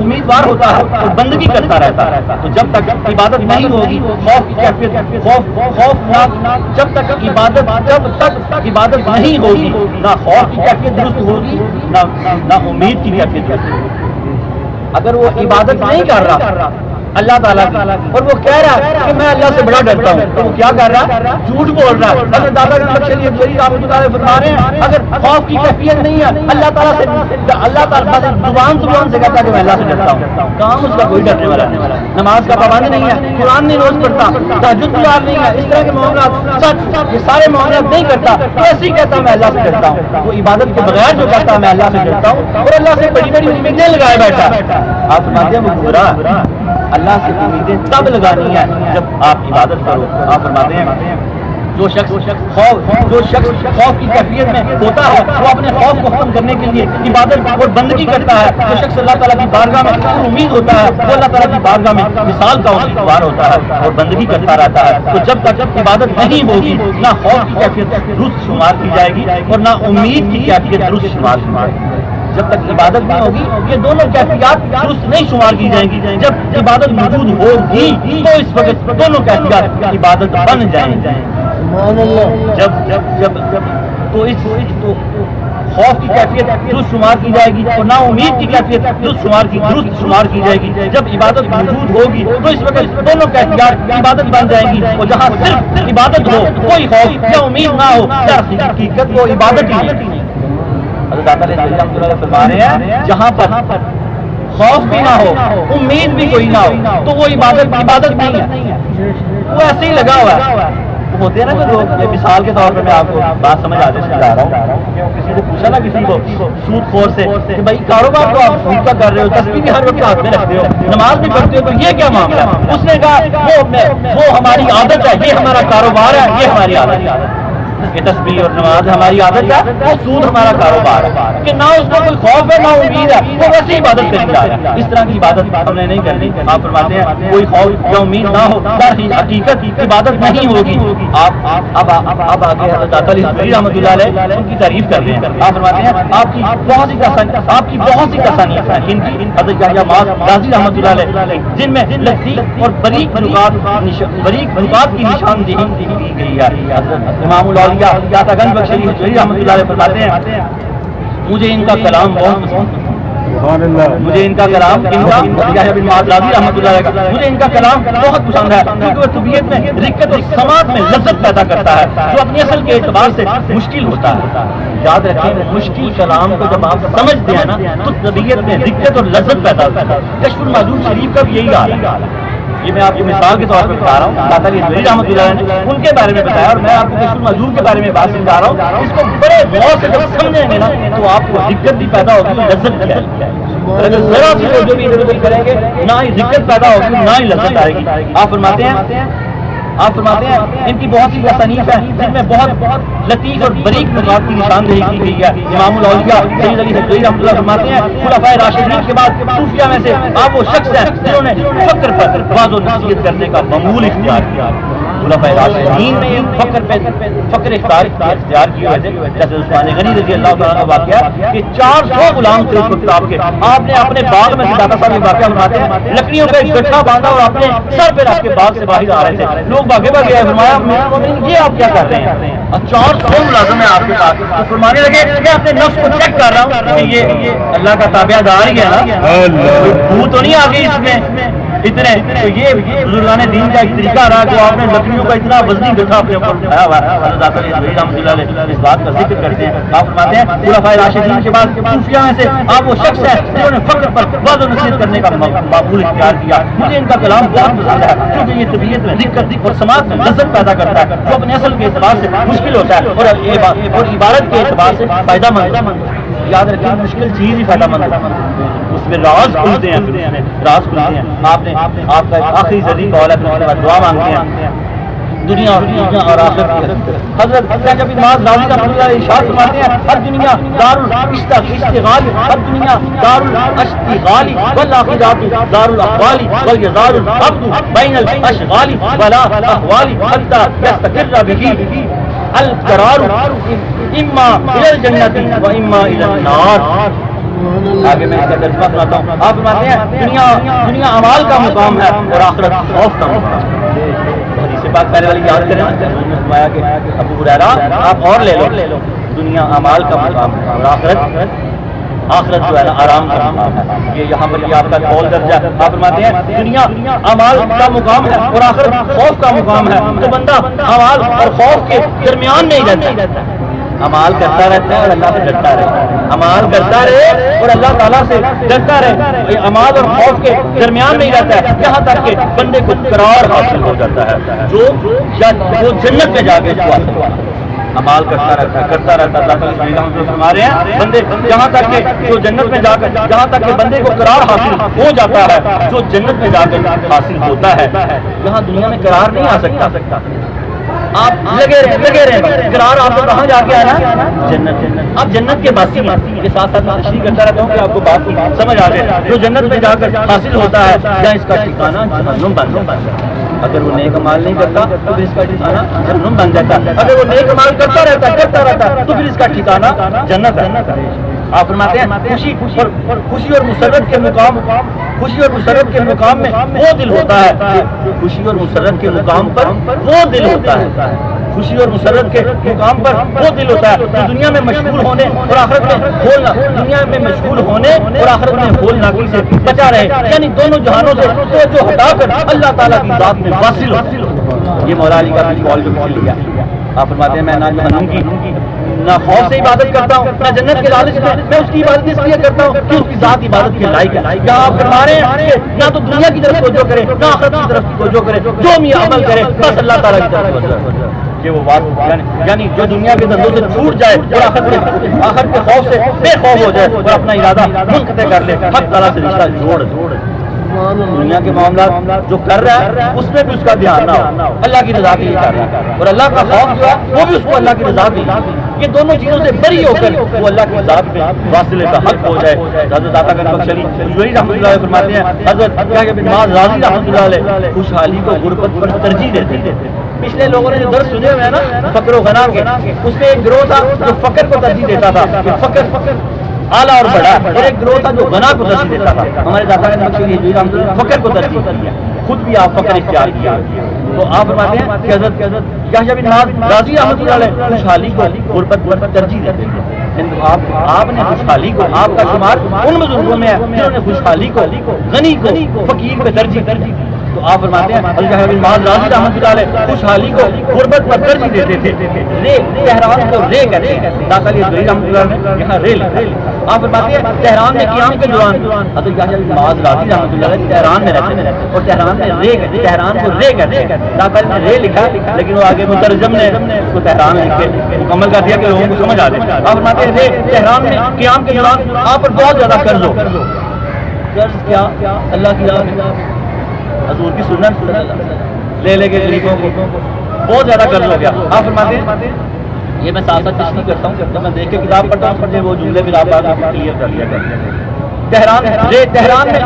امیدوار ہوتا ہے اور بندگی کرتا رہتا ہے. تو جب تک عبادت نہیں ہوگی خوف کی کیفیت جب تک عبادت نہیں ہوگی نہ خوف کی کیفیت درست ہوگی نہ امید کی کیفیت درست ہوگی. اگر وہ عبادت نہیں کر رہا اللہ تعالیٰ کی اور وہ کہہ رہا ہے کہ میں اللہ سے بڑا ڈرتا ہوں تو وہ کیا کر رہا ہے؟ جھوٹ بول رہا ہے. حضرت دادا گنج بخش علی رحمۃ اللہ علیہ فرما رہے ہیں اگر خوف کی کیفیت نہیں ہے اللہ تعالیٰ زبان سے کہتا ہے کہ میں اللہ سے ڈرتا ہوں، کام اس کا کوئی ڈرنے والا نہیں. نماز کا پابند نہیں ہے، قرآن نہیں روز پڑھتا، تہجد گزار نہیں ہے، اس طرح کے معاملات سچ یہ سارے معاملات نہیں کرتا تو ایسے ہی کہتا میں اللہ سے ڈرتا ہوں. وہ عبادت کے بغیر جو کہتا میں اللہ سے ڈرتا ہوں اور اللہ سے بڑی بڑی امیدیں لگائے بیٹھا. آپ فرماتے ہیں وہ گمراہ. اللہ سے امیدیں تب لگانی ہے جب آپ عبادت کرو. آپ فرماتے ہیں جو شخص خوف کی کیفیت میں ہوتا ہے وہ اپنے خوف کو ختم کرنے کے لیے عبادت اور بندگی کرتا ہے. جو شخص اللہ تعالیٰ کی بارگاہ میں امید ہوتا ہے وہ اللہ تعالیٰ کی بارگاہ میں مثال کا امیدوار ہوتا ہے اور بندگی کرتا رہتا ہے. تو جب تک عبادت نہیں ہوگی نہ خوف کی کیفیت درست شمار کی جائے گی اور نہ امید کی کیفیت درست شمار کی جائے گی. جب تک عبادت نہیں ہوگی یہ دونوں کیفیات درست نہیں شمار کی جائیں گی. جب عبادت موجود ہوگی تو اس وقت دونوں کیفیات عبادت بن جائیں گی. جب تو خوف کی کیفیت درست شمار کی جائے گی اور نا امید کی کیفیت درست شمار کی جائے گی. جب عبادت موجود ہوگی تو اس وقت دونوں کیفیات عبادت بن جائیں گی. اور جہاں صرف عبادت ہو کوئی خوف یا امید نہ ہو حقیقت وہ عبادت ہی نہیں. حضرت داتا علیہ فرما رہے ہیں جہاں پر خوف بھی نہ ہو امید بھی کوئی نہ ہو تو وہ عبادت نہیں ہے، وہ ایسے ہی لگا ہوا ہے. ہوتے ہیں نا کہ لوگ یہ مثال کے طور پہ میں آپ کو بات سمجھ آ جا رہا ہوں. کسی کو پوچھا نا کسی کو سود خور سے کہ بھائی کاروبار تو آپ سود کا کر رہے ہو، تسبیح بھی ہر وقت ہاتھ میں رکھتے ہو، نماز بھی پڑھتے ہو، تو یہ کیا معاملہ ہے؟ اس نے کہا وہ ہماری عادت ہے، یہ ہمارا کاروبار ہے، یہ ہماری عادت ہے. یہ تسبیح اور نماز ہماری عادت ہے، وہ سود ہمارا کاروبار ہے کہ نہ اس کو کوئی خوف ہے نہ امید ہے، وہ ویسے عبادت کرنے جا رہا ہے. اس طرح کی عبادت ہم نے نہیں کرنی. آپ فرماتے ہیں کوئی خوف یا امید نہ ہو حقیقت عبادت نہیں ہوگی. اب آگے حضرت داتا علیہ رحمۃ اللہ علیہ ان کی تعریف کر رہے ہیں. آپ فرماتے ہیں آپ کی بہت سی تصانیف ہیں ان کی حضرت یحییٰ معاذ رازی رحمۃ اللہ علیہ جن میں لطیف اور بریک نکات کی نشاندہی کی گئی ہے. حضرت امام الاولیاء داتا گنج بخش علی رحمۃ اللہ علیہ فرماتے ہیں مجھے ان کا کلام بہت پسند ہے. مجھے ان کا کلام یحییٰ بن معاذ رازی رحمۃ اللہ علیہ کا مجھے ان کا کلام بہت پسند ہے کیونکہ وہ طبیعت میں رقت اور سماعت میں لذت پیدا کرتا ہے جو اپنی اصل کے اعتبار سے مشکل ہوتا ہے. یاد رکھیں مشکل کلام کو جب آپ سمجھتے ہیں نا تو طبیعت میں رقت اور لذت پیدا ہوتا ہے. کشف المحجوب شریف کا بھی یہی حال ہے. یہ میں آپ کو مثال کے طور پہ بتا رہا ہوں. داتا علیہ رحمۃ اللہ نے ان کے بارے میں بتایا اور میں آپ کو کشف المحجوب کے بارے میں بات سمجھا رہا ہوں. اس کو بڑے غور سے جب سمجھیں گے نا تو آپ کو دقت بھی پیدا ہوگی لذت بھی آئے گی. اگر ذرا سی جو بھی ادھر ادھر کریں گے نہ ہی دقت پیدا ہوگی نہ ہی لذت آئے گی. آپ فرماتے ہیں ان کی بہت سی تصانیف ہیں جن میں بہت لطیف اور بریک نکات کی نشاندہی کی گئی ہے. امام الاولیاء سید علی حضوری رحمۃ اللہ فرماتے ہیں خلفائے راشدین کے بعد صوفیہ میں سے آپ وہ شخص ہیں جنہوں نے فقر پر واضح و نصیحت کرنے کا معمول اختیار کیا. خلفائے راشدین نے فقر اختیار کیے ہوئے تھے، جیسے عثمان غنی رضی اللہ تعالیٰ کا واقعہ کہ 400 غلام تھے اس کتاب کے، آپ نے اپنے باغ میں سے داتا صاحب یہ واقعہ فرماتے ہیں لکڑیوں کا ایک گٹھا باندھا اور اپنے سر پہ رکھ کے باغ سے باہر آ رہے تھے، لوگ بھاگے بھاگے آئے، فرمایا یہ آپ کیا کر رہے ہیں؟ 400 ملازم ہیں آپ کے پاس، تو فرمانے لگے میں اپنے نفس کو چیک کر رہا ہوں کہ یہ اللہ کا تابع دار ہی ہے نا، وہ تو نہیں آ گئی اس میں اتنے، تو یہ بزرگان دین کا ایک طریقہ رہا کہ آپ نے لکڑیوں کا اتنا وزنی گٹھا اپنے اوپر اٹھایا ہوا ہے۔ حضرت داتا علی رحمۃ اللہ علیہ اس بات کا ذکر کرتے ہیں، آپ فرماتے ہیں خلفائے راشدین کے بعد صوفیاء میں سے آپ وہ شخص ہے جنہوں نے فقر پر واضح نصیحت کرنے کا معقول اختیار کیا۔ مجھے ان کا کلام بہت پسند ہے کیونکہ یہ طبیعت میں دقت اور سماعت میں لذت پیدا کرتا ہے جو اپنے اصل کے اعتبار سے مشکل ہوتا ہے اور عبارت کے اعتبار سے فائدہ مند ہے۔ یاد رکھیں مشکل چیز ہی فائدہ مند ہے، اس میں راز کھلتے ہیں، پھر اس میں راز کھلتے ہیں۔ آپ کا آخری ذریعہ قول ہے، پھر اس کے بعد دعا مانگتے ہیں دنیا اور آخرت کی۔ حضرت جب نماز راضی کا اللہ ارشاد فرماتے ہیں ہر دنیا دار الاشتغال، ہر دنیا دار الاشتغال والآخرات دار الاحوال ولیزال العبد بین الاشغال ولا احوال حتى يستقر به القرار اما الى الجنة و اما الى النار۔ آگے میں اس کا ترجمہ سناتا ہوں، آپ فرماتے ہیں دنیا اعمال کا مقام ہے اور آخرت خوف کا مقام ہے۔ حدیث پاک پہلے والی یاد کریں، انہوں نے فرمایا کہ ابو ہریرہ آپ اور لے لو، دنیا اعمال کا مقام ہے اور آخرت جو ہے نا آرام کا مقام ہے۔ یہ یہاں پر یہ آپ کا قول درجہ ہے، آپ فرماتے ہیں دنیا اعمال کا مقام ہے اور آخرت خوف کا مقام ہے، تو بندہ اعمال اور خوف کے درمیان نہیں رہتا، اعمال کرتا رہتا ہے اور اللہ سے ڈرتا رہتا ہے، اعمال کرتا رہے اور اللہ تعالیٰ سے ڈرتا رہے، اعمال اور خوف کے درمیان نہیں رہتا ہے، یہاں تک کہ بندے کو قرار حاصل ہو جاتا ہے جو جنت میں جا کے اس کو حاصل ہوتا ہے۔ اعمال کرتا رہتا ہے، فرما رہے ہیں بندے جہاں تک کہ جو جنت میں جا کر جہاں تک کہ بندے کو قرار حاصل ہو جاتا ہے، جو جنت میں جا کر حاصل ہوتا ہے، یہاں دنیا میں قرار نہیں آ سکتا۔ آپ لگے رہے قرار آپ کو کہاں جا کے آنا؟ جنت۔ آپ جنت کے باسی ہیں، یہ ساتھ ساتھ میں تشریح کرتا رہتا ہوں کہ آپ کو بات سمجھ آ جائے۔ جو جنت میں جا کر حاصل ہوتا ہے یا اس کا ٹھکانہ جہنم بن جاتا ہے۔ اگر وہ نیک عمل نہیں کرتا تو پھر اس کا ٹھکانہ جہنم بن جاتا ہے، اگر وہ نیک عمل کرتا رہتا ہے تو پھر اس کا ٹھکانہ جنت ہے۔ آپ فرماتے ہیں خوشی اور مسرت کے مقام میں وہ دل ہوتا ہے، خوشی اور مسرت کے مقام پر وہ دل ہوتا ہے، خوشی اور مسرت کے مقام پر وہ دل ہوتا ہے جو دنیا میں مشغول ہونے اور آخرت میں ہول ناکی سے بچا رہے، یعنی دونوں جہانوں سے جو ہٹا کر اللہ تعالیٰ کی ذات میں واصل ہو۔ یہ مولا علی کا قول جو کھل گیا۔ آپ فرماتے ہیں میں نہ جہنم کی نہ خوف سے عبادت کرتا ہوں، نہ جنت کے لالچ میں اس کی عبادت اس لیے کرتا ہوں کہ اس کی ذات عبادت کے لائق ہے۔ یا آپ فرما رہے ہیں کہ نہ تو دنیا کی طرف توجہ کرے نہ آخرت کی طرف توجہ کرے، جو بھی عمل کرے بس اللہ تعالیٰ کی طرف توجہ کرے۔ یہ وہ بات یعنی جو دنیا کے دھندوں سے چھوٹ جائے اور آخرت کے خوف سے بے خوف ہو جائے اور اپنا ارادہ منقطع کر لے، حق تعالیٰ سے رشتہ جوڑ دنیا کے معاملات جو کر رہا ہے اس میں بھی اس کا دھیان نہ ہو، اللہ کی رضا کے لیے کر رہا ہے، اور اللہ کا خوف جو ہے وہ بھی اس کو اللہ کی رضا کے لیے، یہ دونوں چیزوں سے بری ہو کر وہ اللہ کی ذات میں واصل کا حق ہو جائے۔ حضرت داتا گنج بخش علی جوہری رحمۃ اللہ علیہ فرماتے ہیں حضرت یحییٰ بن معاذ رازی رحمۃ اللہ علیہ خوشحالی کو غربت پر ترجیح دیتے تھے۔ پچھلے لوگوں نے جو درس سنے ہوئے ہیں نا فقر و غنا کے، اس میں ایک گروہ تھا جو فقر کو ترجیح دیتا تھا کہ فقر اعلیٰ اور بڑا، اور ایک گروہ تھا جو غنا کو ترجیح دیتا تھا۔ ہمارے داتا گنج بخش علی جوہری رحمۃ اللہ فقر کو ترجیح دیا، خود بھی آپ فقر اختیار کیا۔ تو آپ فرماتے ہیں کہ حضرت یحییٰ بن معاذ رازی رحمۃ اللہ علیہ خوشحالی کو غربت پر ترجیح دیتے ہیں۔ آپ نے خوشحالی کو، آپ کا شمار ان بزرگوں میں ہے جنہوں نے خوشحالی کو غنی کو فقیر پہ ترجیح دی۔ تو آپ فرماتے ہیں حضرت یحییٰ بن معاذ رازی رحمۃ اللہ علیہ خوشحالی کو غربت پر ترجیح دیتے تھے۔ تہران کو رے کہتے ہیں، داتا علی جوہری رحمۃ اللہ نے یہاں رے لکھا ہے۔ آپ فرماتے ہیں تہران میں قیام کے دوران حضرت یحییٰ بن معاذ رازی رحمۃ اللہ علیہ تہران میں رہتے ہیں اور تہران میں تہران کو رے کہتے ہیں۔ داتا علی نے رے لکھا لیکن وہ آگے مترجم نے اس کو تہران لکھ کے مکمل کر دیا کہ لوگوں کو سمجھ آ جائے۔ آپ فرماتے ہیں تہران میں قیام کے دوران آپ پر بہت زیادہ قرض ہو، قرض کیا اللہ کی راہ میں حضور کی سنت لے کے غریبوں کو بہت زیادہ قرض ہو گیا۔ آپ فرماتے ہیں یہ میں ساتھ ساتھ تشریح کرتا ہوں، میں دیکھ کے کتاب پڑھتا ہوں، وہ جملے بھی آپ کلیئر کر لیا کرتے ہیں۔ تہران میں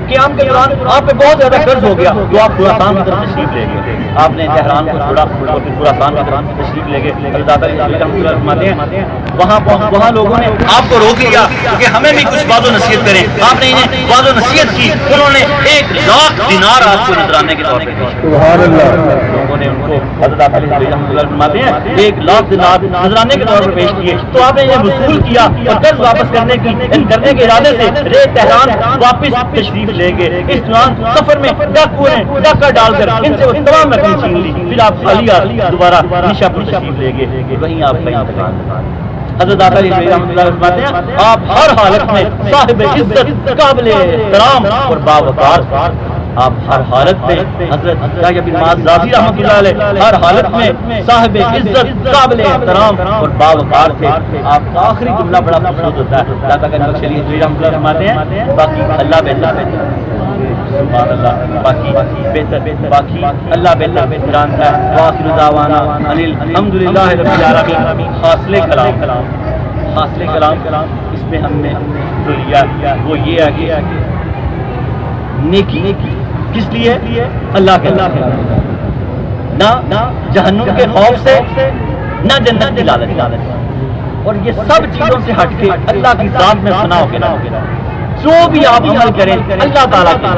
قیام کے دوران آپ پہ بہت زیادہ قرض ہو گیا تو آپ خراسان کی طرف تشریف لے گئے. آپ نے تہران کو چھوڑا اور پھر خراسان کی طرف تشریف لے گئے. حضرت علی رحمۃ اللہ فرماتے ہیں وہاں لوگوں نے آپ کو روک لیا کہ ہمیں بھی کچھ واضح نصیحت کریں. آپ نے انہیں واضح نصیحت کی. انہوں نے 1,00,000 دینار آپ کو نذرانے کے طور پہ سبحان اللہ. لوگوں نے ان کو حضرت علی رحمۃ اللہ فرماتے ہیں 1,00,000 دینار نذرانے کے طور پر پیش کیے. تو آپ نے انہیں وصول کیا اور قرض واپس کرنے کے ارادے سے تہران واپس تشریف لے گئے. اس دوران سفر میں ڈاکوؤں نے ڈاکہ ڈال کر ان سے وہ تمام نقدیں چھین لی. پھر آپ خالی دوبارہ نیشا پور تشریف لے گئے. وہیں آپ کا انتقال. حضرت علی رحمۃ اللہ فرماتے ہیں آپ ہر حالت میں صاحب عزت قابل احترام اور باوقار. آپ ہر حالت میں حضرت یحییٰ بن معاذ رازی رحمۃ اللہ علیہ ہر حالت میں صاحب عزت قابل احترام اور باوقار تھے. آپ کا آخری جملہ بڑا خوبصورت ہوتا ہے. داتا گنج بخش علی حضوری رحمۃ اللہ فرماتے ہیں باقی اللہ بہتر سبحان اللہ باقی اللہ بہتر جانتا ہے. وآخر دعوانا الحمدللہ رب العالمین. حاصل کلام اس میں ہم نے جو لیا وہ یہ ہے کہ نیکی کس لیے اللہ کے نہ جہنم کے خوف سے نہ جنت کی لالچ. اور یہ سب چیزوں سے ہٹ کے اللہ کی ذات میں فنا ہو کے نہ جو بھی آپ عمل کریں اللہ تعالیٰ کے.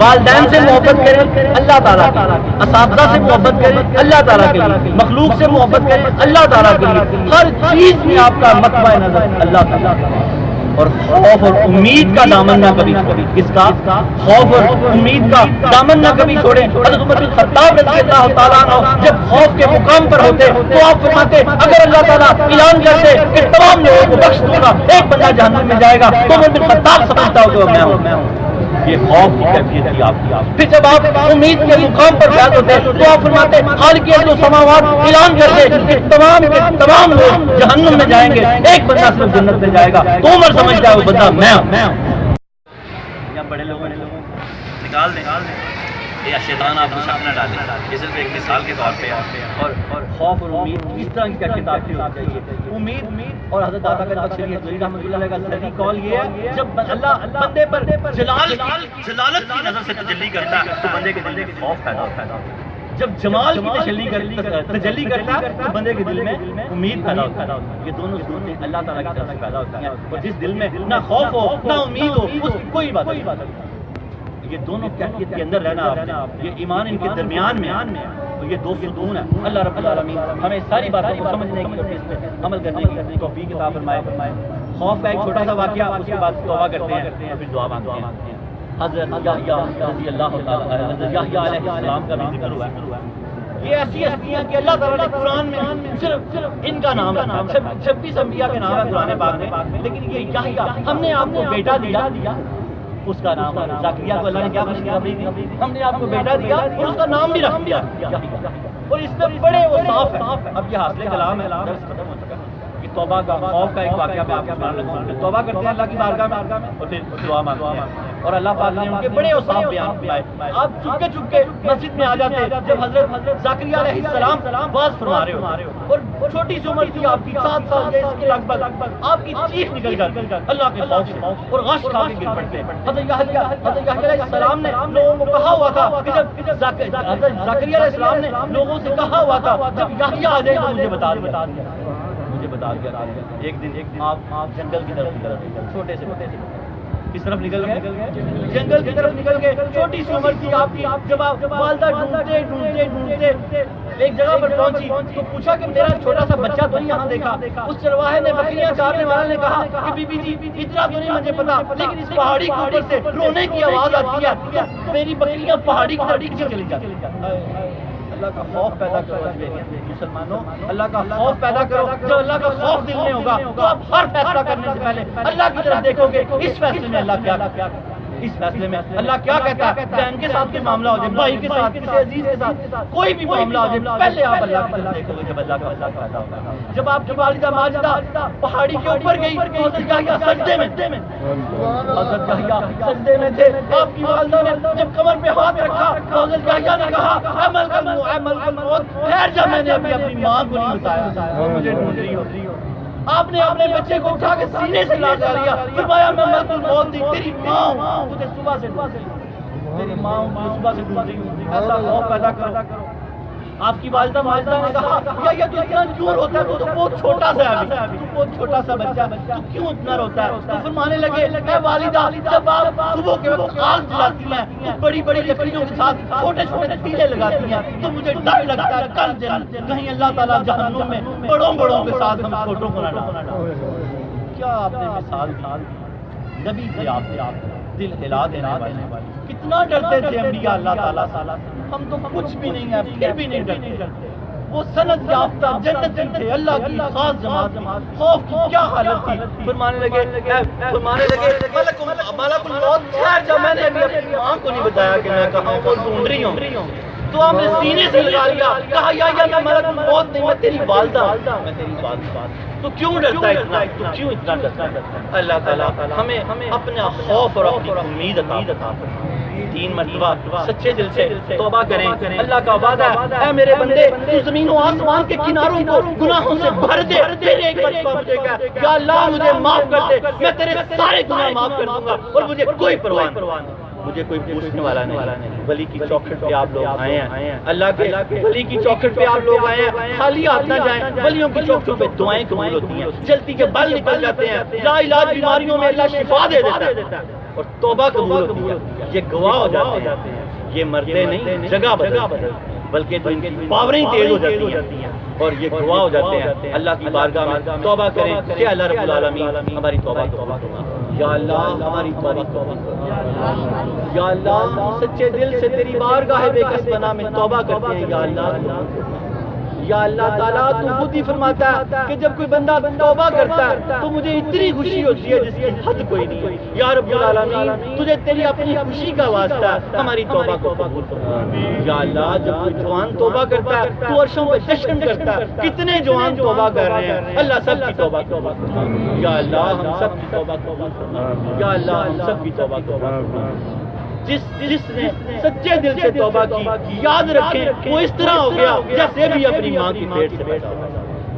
والدین سے محبت کریں اللہ تعالیٰ کے. اساتذہ سے محبت کریں اللہ تعالیٰ کے لیے. مخلوق سے محبت کریں اللہ تعالیٰ کے لیے. ہر چیز میں آپ کا مطمع نظر اللہ تعالیٰ. اور خوف اور امید کا دامن نہ کبھی چھوڑیں. کس کا خوف اور امید کا دامن نہ کبھی چھوڑیں. حضرت عمر بن خطاب رضی اللہ تعالیٰ عنہ جب خوف کے مقام پر ہوتے تو آپ فرماتے اگر اللہ تعالیٰ اعلان کرتے کہ تمام لوگوں کو بخش دوں گا ایک بندہ جہنم میں جائے گا تو عمر بن خطاب سمجھتا ہو کہ میں ہوں. یہ خوف کی کیفیت تھی آپ کی. پھر جب آپ امید کے مقام پر فیض ہوتے تو آپ فرماتے خالق السماوات اعلان کرتے کہ تمام لوگ جہنم میں جائیں گے ایک بندہ صرف جنت میں جائے گا تو عمر سمجھتا ہے وہ بندہ میں ہوں. یا بڑے لوگوں نے نکال دیں یا شیطان آپ کو شک نہ ڈالے. یہ صرف ایک مثال کے طور پہ اور خوف اور امید اس طرح کی کیفیت آپ کی ہونی چاہیے. امید اور حضرت داتا گنج بخش علی حضوری رحمۃ اللہ علیہ کا صحیح قول یہ ہے جب اللہ بندے پر جلالت کی نظر سے تجلی کرتا ہے تو بندے کے دل میں خوف پیدا ہوتا ہے. جب جمال کی تجلی کرتا ہے تو بندے کے دل میں امید پیدا ہوتا ہے. یہ دونوں صورتیں اللہ تعالیٰ کی طرف سے پیدا ہوتی ہیں. اور جس دل میں نہ خوف ہو نہ امید ہو اس کی کوئی بات نہیں. یہ دونوں کیفیت کے اندر رہنا آپ یہ ایمان ان کے درمیان میں اور یہ دو ستون ہے. اللہ رب العالمین ہمیں ساری باتوں کو سمجھنے کی اور اس پہ عمل کرنے کی توفیق عطا فرمائے. خوف کا ایک چھوٹا سا واقعہ اس کے بعد توبہ کرتے ہیں اور پھر دعا مانگتے ہیں. حضرت یحییٰ رضی اللہ تعالیٰ حضرت یحییٰ علیہ السلام کا بھی ذکر ہوا ہے. یہ ایسی ہستیاں کہ اللہ تعالیٰ نے قرآن میں صرف ان کا نام رکھا. 26 انبیاء کے نام ہے قرآن پاک میں لیکن یہ یحییٰ ہم نے آپ کو بیٹا دیا اس کا نام ہے زکریا کو اللہ نے کیا خوشخبری دی ہم نے آپ کو بیٹا دیا اور اس کا نام بھی رکھ دیا. اور اس میں بڑے اوصاف ہیں. اب یہ حاصل کلام ہے درس ختم ہو چکا کہ توبہ کا خوف کا ایک واقعہ میں آپ کو سنانے لگا ہوں. توبہ کرتے ہیں اللہ کی بارگاہ میں اور پھر دعا مانگتے ہیں اور اللہ پاک نے ان کے بڑے اوصاف بیان فرمائے. آپ چپکے مسجد میں آ جاتے جب حضرت زکریا علیہ السلام واز فرما رہے ہو اور چھوٹی سی عمر تھی آپ کی 7 سال یا اس کے لگ بھگ آپ کی چیخ نکل جاتی اللہ کے خوف سے اور غش کھا کے گر پڑتے. حضرت یحییٰ علیہ السلام نے لوگوں کو کہا ہوا تھا کہ جب حضرت زکریا علیہ السلام نے لوگوں سے کہا ہوا تھا جب یحییٰ آ جائے تو مجھے بتا دیا. ایک دن آپ جنگل کی طرف چھوٹے سے کس طرف نکل گئے جنگل کی طرف نکل گئے. چھوٹی سی عمر تھی آپ کی. جب آپ والدہ ڈھونڈتے ایک جگہ پر پہنچی تو پوچھا کہ میرا چھوٹا سا بچہ تو نہیں یہاں دیکھا. اس چرواہے نے بکریاں چارنے والے نے کہا کہ بی بی جی اتنا تو نہیں مجھے پتا لیکن اس پہاڑی کے اوپر سے رونے کی آواز آتی ہے میری بکریاں پہاڑی کی طرف چلی جاتی. اللہ کا خوف پیدا کرو مسلمانوں. اللہ کا خوف پیدا کرو. جب اللہ کا خوف دل میں ہوگا تو آپ ہر فیصلہ کرنے سے پہلے اللہ کی طرف دیکھو گے اس فیصلے میں اللہ کیا اس فیصلے میں اللہ کیا کہتا ہے. بہن کے ساتھ کوئی معاملہ ہو جائے بھائی کے ساتھ کسی عزیز کے ساتھ کوئی بھی معاملہ ہو جائے پہلے آپ اللہ کی طرف دیکھو گے. جب اللہ کا خوف پیدا ہوگا جب آپ کی والدہ ماجدہ پہاڑی کے اوپر گئی تو حضرت یحییٰ سجدے میں تھے. آپ کی والدہ نے جب کمر پہ ہاتھ رکھا تو حضرت یحییٰ نے کہا اے ملک الموت ٹھہر جا میں نے ابھی اپنی ماں کو نہیں بتایا اور مجھے ڈھونڈ رہی ہو. آپ نے اپنے بچے کو اٹھا کے سینے سے لگا لیا، فرمایا میں ملک الموت نہیں، تیری ماں ہوں، تجھے صبح سے تیری ماں ہوں، تجھے صبح سے ڈھونڈ رہی ہوں، ایسا خوف پیدا کرو۔ آپ کی والدہ نے کہا یا تو اتنا کیوں روتا ہے، تو بہت چھوٹا سا ہے، ابھی تو بہت چھوٹا سا بچہ ہے، تو کیوں اتنا روتا ہے؟ تو فرمانے لگے اے والدہ، جب آپ صبح کے وقت آگ جلاتی ہیں تو بڑی بڑی لکڑیوں کے ساتھ چھوٹے چھوٹے تیلے لگاتی ہیں، تو مجھے ڈر لگتا ہے کہیں اللہ تعالیٰ جہنم میں بڑوں بڑوں کے ساتھ ہم چھوٹوں کو نہ ڈالے۔ کیا آپ نے مثال دی، نبی تھے آپ دل ہلا دینے والے، کتنا ڈرتے تھے انبیاء اللہ تعالیٰ سے۔ ہم تو کچھ بھی نہیں ہیں پھر بھی نہیں ڈرتے۔ وہ سند یافتہ جنتی تھے، اللہ کی خاص جماعت، خوف کی کیا حالت تھی۔ فرمانے لگے ملک الموت ٹھہر جا، میں نے ابھی اپنی ماں کو نہیں بتایا کہ میں کہاں کو ڈھونڈ رہی ہوں، تو آپ نے سینے سے لگا لیا، کہا یا میں ملک الموت نہیں، میں تیری والدہ، میں تیری والدہ۔ تو کیوں ڈرتا ہے اتنا، تو کیوں اتنا ڈرتا ہے؟ اللہ تعالیٰ ہمیں اپنا خوف اور اپنی امید عطا فرمائے۔ 3 مرتبہ سچے دل سے توبہ کریں۔ اللہ کا وعدہ ہے اے میرے بندے، تو زمین و آسمان کے کناروں کو گناہوں سے بھر دے، پھر ایک مرتبہ مجھے کہا یا اللہ مجھے معاف کر دے، میں تیرے سارے گناہ معاف کر دوں گا اور مجھے کوئی پرواہ نہیں، مجھے کوئی پوچھنے والا نہیں۔ ولی کی چوکھٹ پہ آپ لوگ آئے ہیں، اللہ کے ولی کی چوکھٹ پہ آپ لوگ آئے ہیں، خالی ہاتھ نہ جائیں۔ ولیوں کی چوکھٹوں پہ دعائیں قبول ہوتی ہیں، جلتی کے بل نکل جاتے ہیں، لا علاج بیماریوں میں اللہ شفا دے دیتا ہے اور توبہ قبول ہوتی ہے۔ یہ گواہ ہو جاتے ہیں، یہ مرتے نہیں جگہ بدل، بلکہ تو ان کی پاوریں تیز ہو جاتی ہیں اور یہ گواہ ہو جاتے ہیں اللہ کی بارگاہ میں۔ توبہ کریں کہ اللہ رب العالمین ہماری توبہ قبول فرما۔ یا اللہ ہماری توبہ قبول فرما، یا اللہ سچے دل سے تیری بارگاہ بے کسبانہ میں توبہ کرتے ہیں۔ یا اللہ یا اللہ تعالیٰ تو خود ہی فرماتا ہے کہ جب کوئی بندہ توبہ کرتا ہے تو مجھے اتنی خوشی ہوتی ہے جس کی حد کوئی نہیں ہے۔ یا رب العالمین تجھے تیری اپنی خوشی کا واسطہ ہے، ہماری توبہ کو قبول فرما۔ یا اللہ جب کوئی جوان توبہ کرتا ہے تو عرشوں پہ جشن کرتا ہے، کتنے جوان توبہ کر رہے ہیں، اللہ سب کی توبہ قبول فرما۔ یا اللہ ہم سب کی توبہ قبول فرما، یا اللہ ہم سب کی توبہ قبول فرما۔ جس نے سچے دل سے توبہ کی، یاد رکھیں وہ اس طرح ہو گیا جیسے بھی اپنی ماں کی پیٹ سے پیدا ہوا۔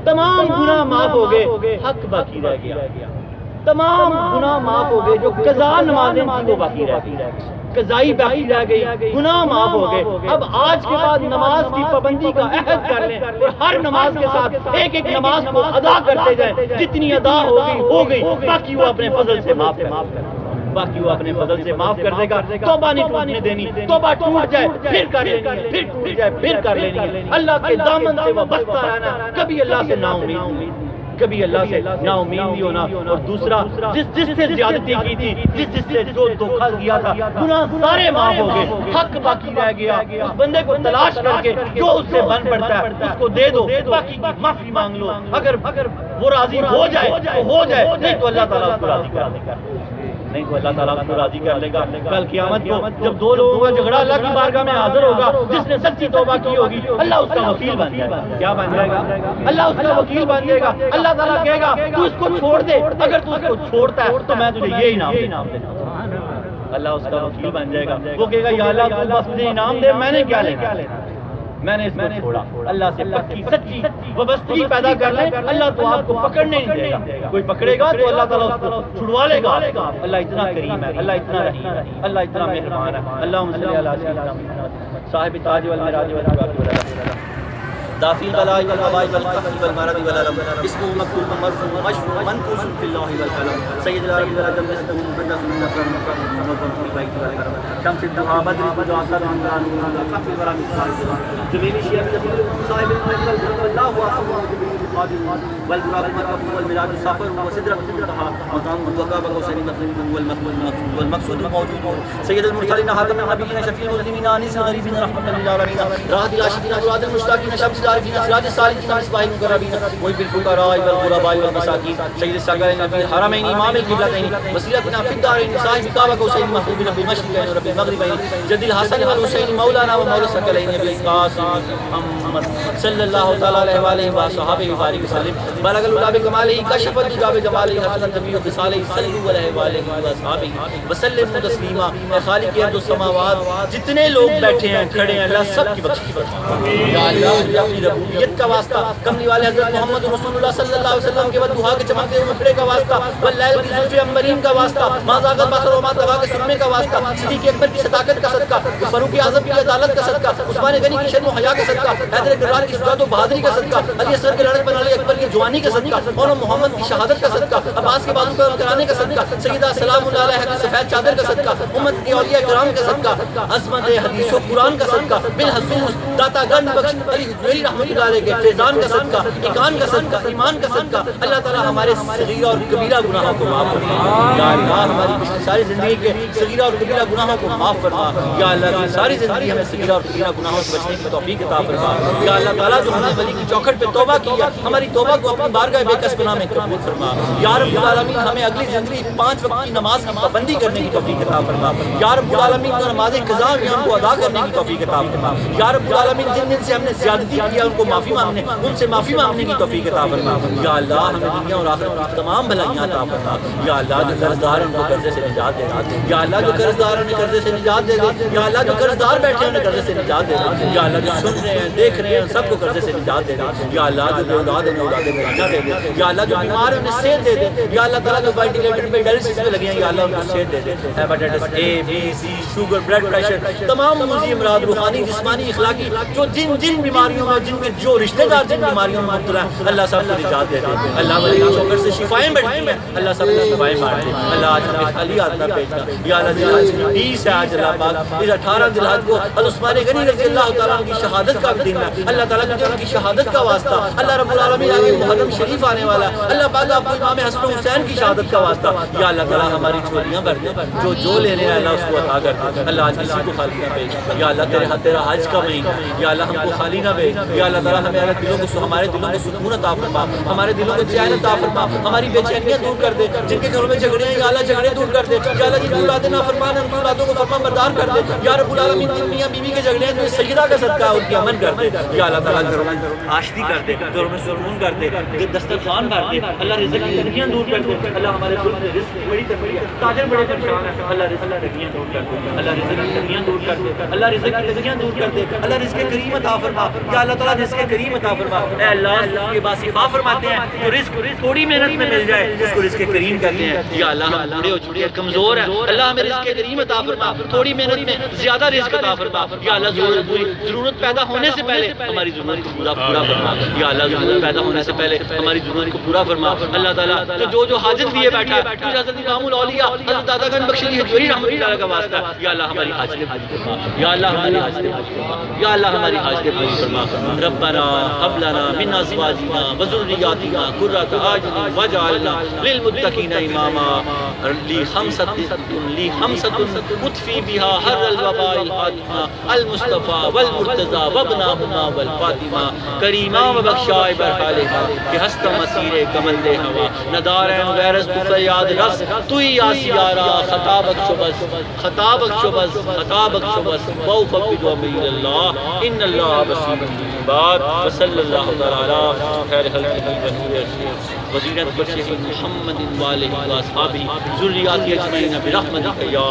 تمام گناہ معاف ہو گئے، حق باقی رہ گیا۔ تمام گناہ معاف ہو گئے، جو قضا نمازیں تھیں وہ باقی رہ گئی، قضائی باقی رہ گئی، گناہ معاف ہو گئے۔ اب آج کے بعد نماز کی پابندی کا عہد کر لیں اور ہر نماز کے ساتھ ایک ایک نماز کو ادا کرتے جائیں، جتنی ادا ہو گئی، باقی وہ اپنے فضل سے معاف کر، باقی وہ اپنے فضل سے معاف کر دے گا۔ توبہ نہیں ٹوٹنے دینی، توبہ ٹوٹ جائے پھر کر لینی ہے، پھر ٹوٹ جائے پھر کر لینی ہے۔ اللہ کے دامن سے وابستہ رہنا، کبھی اللہ سے نا امید، کبھی اللہ سے نا امید نہیں ہونا۔ اور دوسرا جس سے زیادتی کی تھی، جس سے جو دھوکہ دیا تھا، گناہ سارے معاف ہو گئے، حق باقی رہ گیا۔ اس بندے کو تلاش کر کے جو اس سے بن پڑتا ہے اس کو دے دو، باقی کی معافی مانگ لو۔ اگر وہ راضی ہو جائے تو ہو جائے، نہیں تو اللہ تعالیٰ اس کو راضی کر دے گا، نہیں تو اللہ تعالیٰ اس کو راضی کر لے گا۔ کل قیامت کو جب دو لوگوں کا جھگڑا اللہ کی بارگاہ میں حاضر ہوگا، جس نے سچی توبہ کی ہوگی اللہ اس کا وکیل بن جائے گا۔ کیا بن جائے گا؟ اللہ اس کا وکیل بن جائے گا۔ اللہ تعالیٰ کہے گا تو اس کو چھوڑ دے، اگر تو اس کو چھوڑتا ہے تو میں تجھے یہ انعام دیتا ہوں۔ اللہ اس کا وکیل بن جائے گا۔ وہ کہے گا یا اللہ تو بس مجھے انعام دے، میں نے کیا لینا، میں نے اس کو چھوڑا۔ اللہ سے پکی سچی وابستگی پیدا کر لیں، اللہ تو آپ کو پکڑنے نہیں دے گا۔ کوئی پکڑے گا تو اللہ تعالیٰ اس کو چھڑوا لے گا۔ اللہ اتنا کریم ہے، اللہ اتنا رحیم ہے، اللہ اتنا مہربان ہے۔ اللہم صلی علی سیدنا محمد صاحب تاج والمراج والکرام دافی البلاء والوباء والقحط والمرض والالم، اسمه مكتوب مرفوع مشفوع منقوش في اللوح والقلم، سيد العرب والعجم اسمه مقدس من اكرم مكرم في البيت والحرم، شمس الضحى بدر مجاهد عن نور الكف ورم الصالح جميل الشيخ صاحب المجد الله واسمه القادم والبراق المرفوع والمراج السافر وسدرة المنتهى مقام وقاب قوسين مقبول والمقصود موجود، سيد المرسلين خاتم النبيين شفيع المذنبين انيس الغريبين رحمة للعالمين، راحة العاشقين مراد المشتاقين شمس العارفين سراج الصالحين مصباح المقربين وهب الفقراء والغرباء والمساكين، سيد الثقلين نبي الحرمين امام القبلتين وسيلتنا في الدارين صاحب قاب قوسين محبوب رب المشرقين ورب المغربين جد الحسن والحسين مولانا ومولى الثقلين ابي القاسم محمد صلى الله تعالى عليه واله وصحبه وبارک وسلم بلغ العلا بکمالہ کشف الدجا بجمالہ حسنت جمیع خصالہ صلی علیہ وآلہ وصحبہ وسلم تسلیما۔ اے خالق ارض السماوات، جتنے لوگ بیٹھے ہیں کھڑے ہیں، اللہ سب کی بخشش فرما یا اللہ۔ اپنی ربوبیت کا واسطہ، کملی والے حضرت محمد رسول اللہ صلی اللہ علیہ وسلم کے ودھا کے چمکتے ہوئے مکھڑے کا واسطہ، واللیل کی زلف امبرین کا واسطہ، ما زاغ البصر وما طغى کے سننے کا واسطہ، صدیق اکبر کی صداقت کا صدقہ، فاروق اعظم کی عدالت کا صدقہ، عثمان غنی کی شرم و حیا کا صدقہ، حیدر کرار کی شجاعت و بہادری کا صدقہ، علی اصغر کے لڑک بن علی اکبر کی جوانی کا صدقہ، اور محمد کی شہادت کا صدقہ، عباس کے بازو قلم کرانے کا صدقہ، سیدہ سلام اللہ علیہ کی سفید چادر کا صدقہ، امت کے اولیاء کرام کا صدقہ، عظمت حدیث و قرآن کا صدقہ، بالحسوس داتا گنج بخش علی حجویری رحمۃ اللہ علیہ کے فیضان کا صدقہ، ایقان کا صدقہ، ایمان کا صدقہ، اللہ تعالیٰ ہمارے صغیرہ اور کبیرہ گناہوں کو معاف فرما یا اللہ۔ ہماری پچھلی ساری زندگی کے صغیرہ اور کبیرہ گناہوں کو معاف فرما یا اللہ۔ ساری زندگی ہمیں صغیرہ اور کبیرہ گناہوں سے بچنے کی توفیق عطا فرما یا اللہ تعالیٰ۔ جو ہم نے ولی کی چوکھٹ پہ توبہ کی ہے، ہماری توبہ کو اپنی بارگاہ بے کس پناہ میں قبول فرما یا رب العالمین۔ ہمیں اگلی زندگی 5 وقت کی نماز کی پابندی کرنے کی توفیق عطا فرما یا رب العالمین۔ جو نماز قضا ہیں ہم کو ادا کرنے کی توفیق عطا فرما یا رب العالمین۔ جن جن سے ہم نے زیادتی کی ہے ان کو معافی مانگنے، ان سے معافی مانگنے کی توفیق عطا فرما یا اللہ۔ ہمیں دنیا اور آخرت کی تمام بھلائیاں عطا فرما یا اللہ۔ جو قرضدار ہیں ان کو قرضے سے نجات دے یا اللہ۔ جو قرضدار ہیں انہیں قرضے سے نجات دے یا اللہ۔ جو قرضدار بیٹھے ہیں انہیں قرضے سے نجات دے یا اللہ۔ جو سن رہے ہیں دیکھ رہے ہیں سب کو قرضے سے نجات دے یا اللہ۔ جو بے اولاد ہیں اولاد برکت دے یا اللہ۔ جو بیمار ہیں انہیں صحت دے یا اللہ تعالیٰ۔ جو وینٹیلیٹر پہ ڈائلسس پہ لگے ہیں یا اللہ ان کو صحت دے hepatitis A B C, sugar, blood pressure, تمام موذی امراض روحانی جسمانی اخلاقی، جو جن بیماریوں میں جن کے جو رشتہ دار جن بیماریوں میں مبتلا ہیں اللہ سب کو نجات دے اللہ۔ مریض شوگر سے شفائیں بیٹھتی ہیں اللہ سب کو شفائیں مار دے اللہ۔ آج ہمیں خالی ہاتھ نہ بھیجنا یا اللہ۔ 20 ہے آج اللہ پاک، اس 18 ذی الحج کو عثمان غنی رضی اللہ تعالیٰ عنہ کی شہادت کا دن ہے اللہ تعالیٰ کی۔ جو ان کی شہادت کا واسطہ اللہ رب العالمین آگے محرم شریف آنے والا اللہ پاک آپ کو امام حسن حسین کی شہادت کا واسطہ یا اللہ تعالیٰ ہماری جھولیاں بھر دے، جو لے رہے ہیں اللہ اس کو عطا کر دے اللہ۔ آج کسی کو خالی نہ بھیج یا اللہ۔ تیرا حج کا مہینہ یا اللہ، ہم کو خالی نہ بھیج یا اللہ تعالیٰ۔ ہمارے دلوں کو سکون عطا فرما، ہمارے دلوں کو چین عطا فرما، ہماری بے چینیاں دور کر دے۔ جن کے گھروں میں جھگڑے ہیں یا اللہ جھگڑے دور کر دے یا اللہ۔ جن اولاد نافرمان ہیں ان کی اولادوں کو فرمان بردار کر دے یا رب العالمین۔ جن میاں بیوی کے جھگڑے ہیں جو سیدہ کا صدقہ ہے ان کی امن کر دے یا اللہ تعالیٰ۔ گھروں میں آشتی کر دے، گھروں میں سکون کر دے، دسترخوان بھر دے اللہ۔ رزق کی تنگیاں دور کر دے اللہ۔ ہمارے ملک میں رزق بڑی تنگی ہے، تاجر بڑے پریشان ہیں اللہ۔ رزق کی تنگیاں دور کر دے اللہ۔ رزق کی تنگیاں دور کر دے اللہ۔ رزق کی تنگیاں دور کر دے اللہ۔ رزق کریم عطا فرما یا اللہ تعالیٰ۔ رزق کریم عطا فرما اے اللہ۔ کے باصفا فرماتے ہیں جو رزق تھوڑی محنت میں مل جائے اس کو رزق کریم کہتے ہیں یا اللہ۔ ہم بوڑھے ہو چکے ہیں، کمزور ہیں اللہ، ہمیں رزق کریم عطا فرما۔ تھوڑی محنت میں زیادہ رزق عطا فرما یا اللہ۔ ضرورت پیدا ہونے سے پہلے ہماری ضرورت کو پورا فرما یا اللہ۔ ضرورت پیدا ہونے سے پہلے ہماری ضرورت کو پورا فرما اللہ تعالیٰ۔ تو جو حاجت لیے بیٹھا ہے حضرت امام الاولیاء حضرت داتا گنج بخش علی حجویری رحمۃ اللہ علیہ کا واسطہ یا اللہ ہماری حاجت فرما یا اللہ۔ ہماری حاجت فرما یا اللہ۔ ہماری حاجت فرما ربنا هب لنا من ازواجنا وذرياتنا قرة اعين واجعلنا للمتقين اماما۔ لی خمسۃ اطفی بها حر الوباء الفاطمہ المصطفى والمرتضى وابناهما والفاطمہ کریمہ و بخشائے برحالها کہ ہست مسیر کمند ہوا ندارین غیرز تو فریاد رس توی آسیارا خطابک شبز ووفقد امیر اللہ ان اللہ بصیر بالعباد وصلی اللہ تعالی خیر خلقہ وزیرت فرشہ محمد وآلہ وآصحابہ ذریات اجمعین برحمتک یا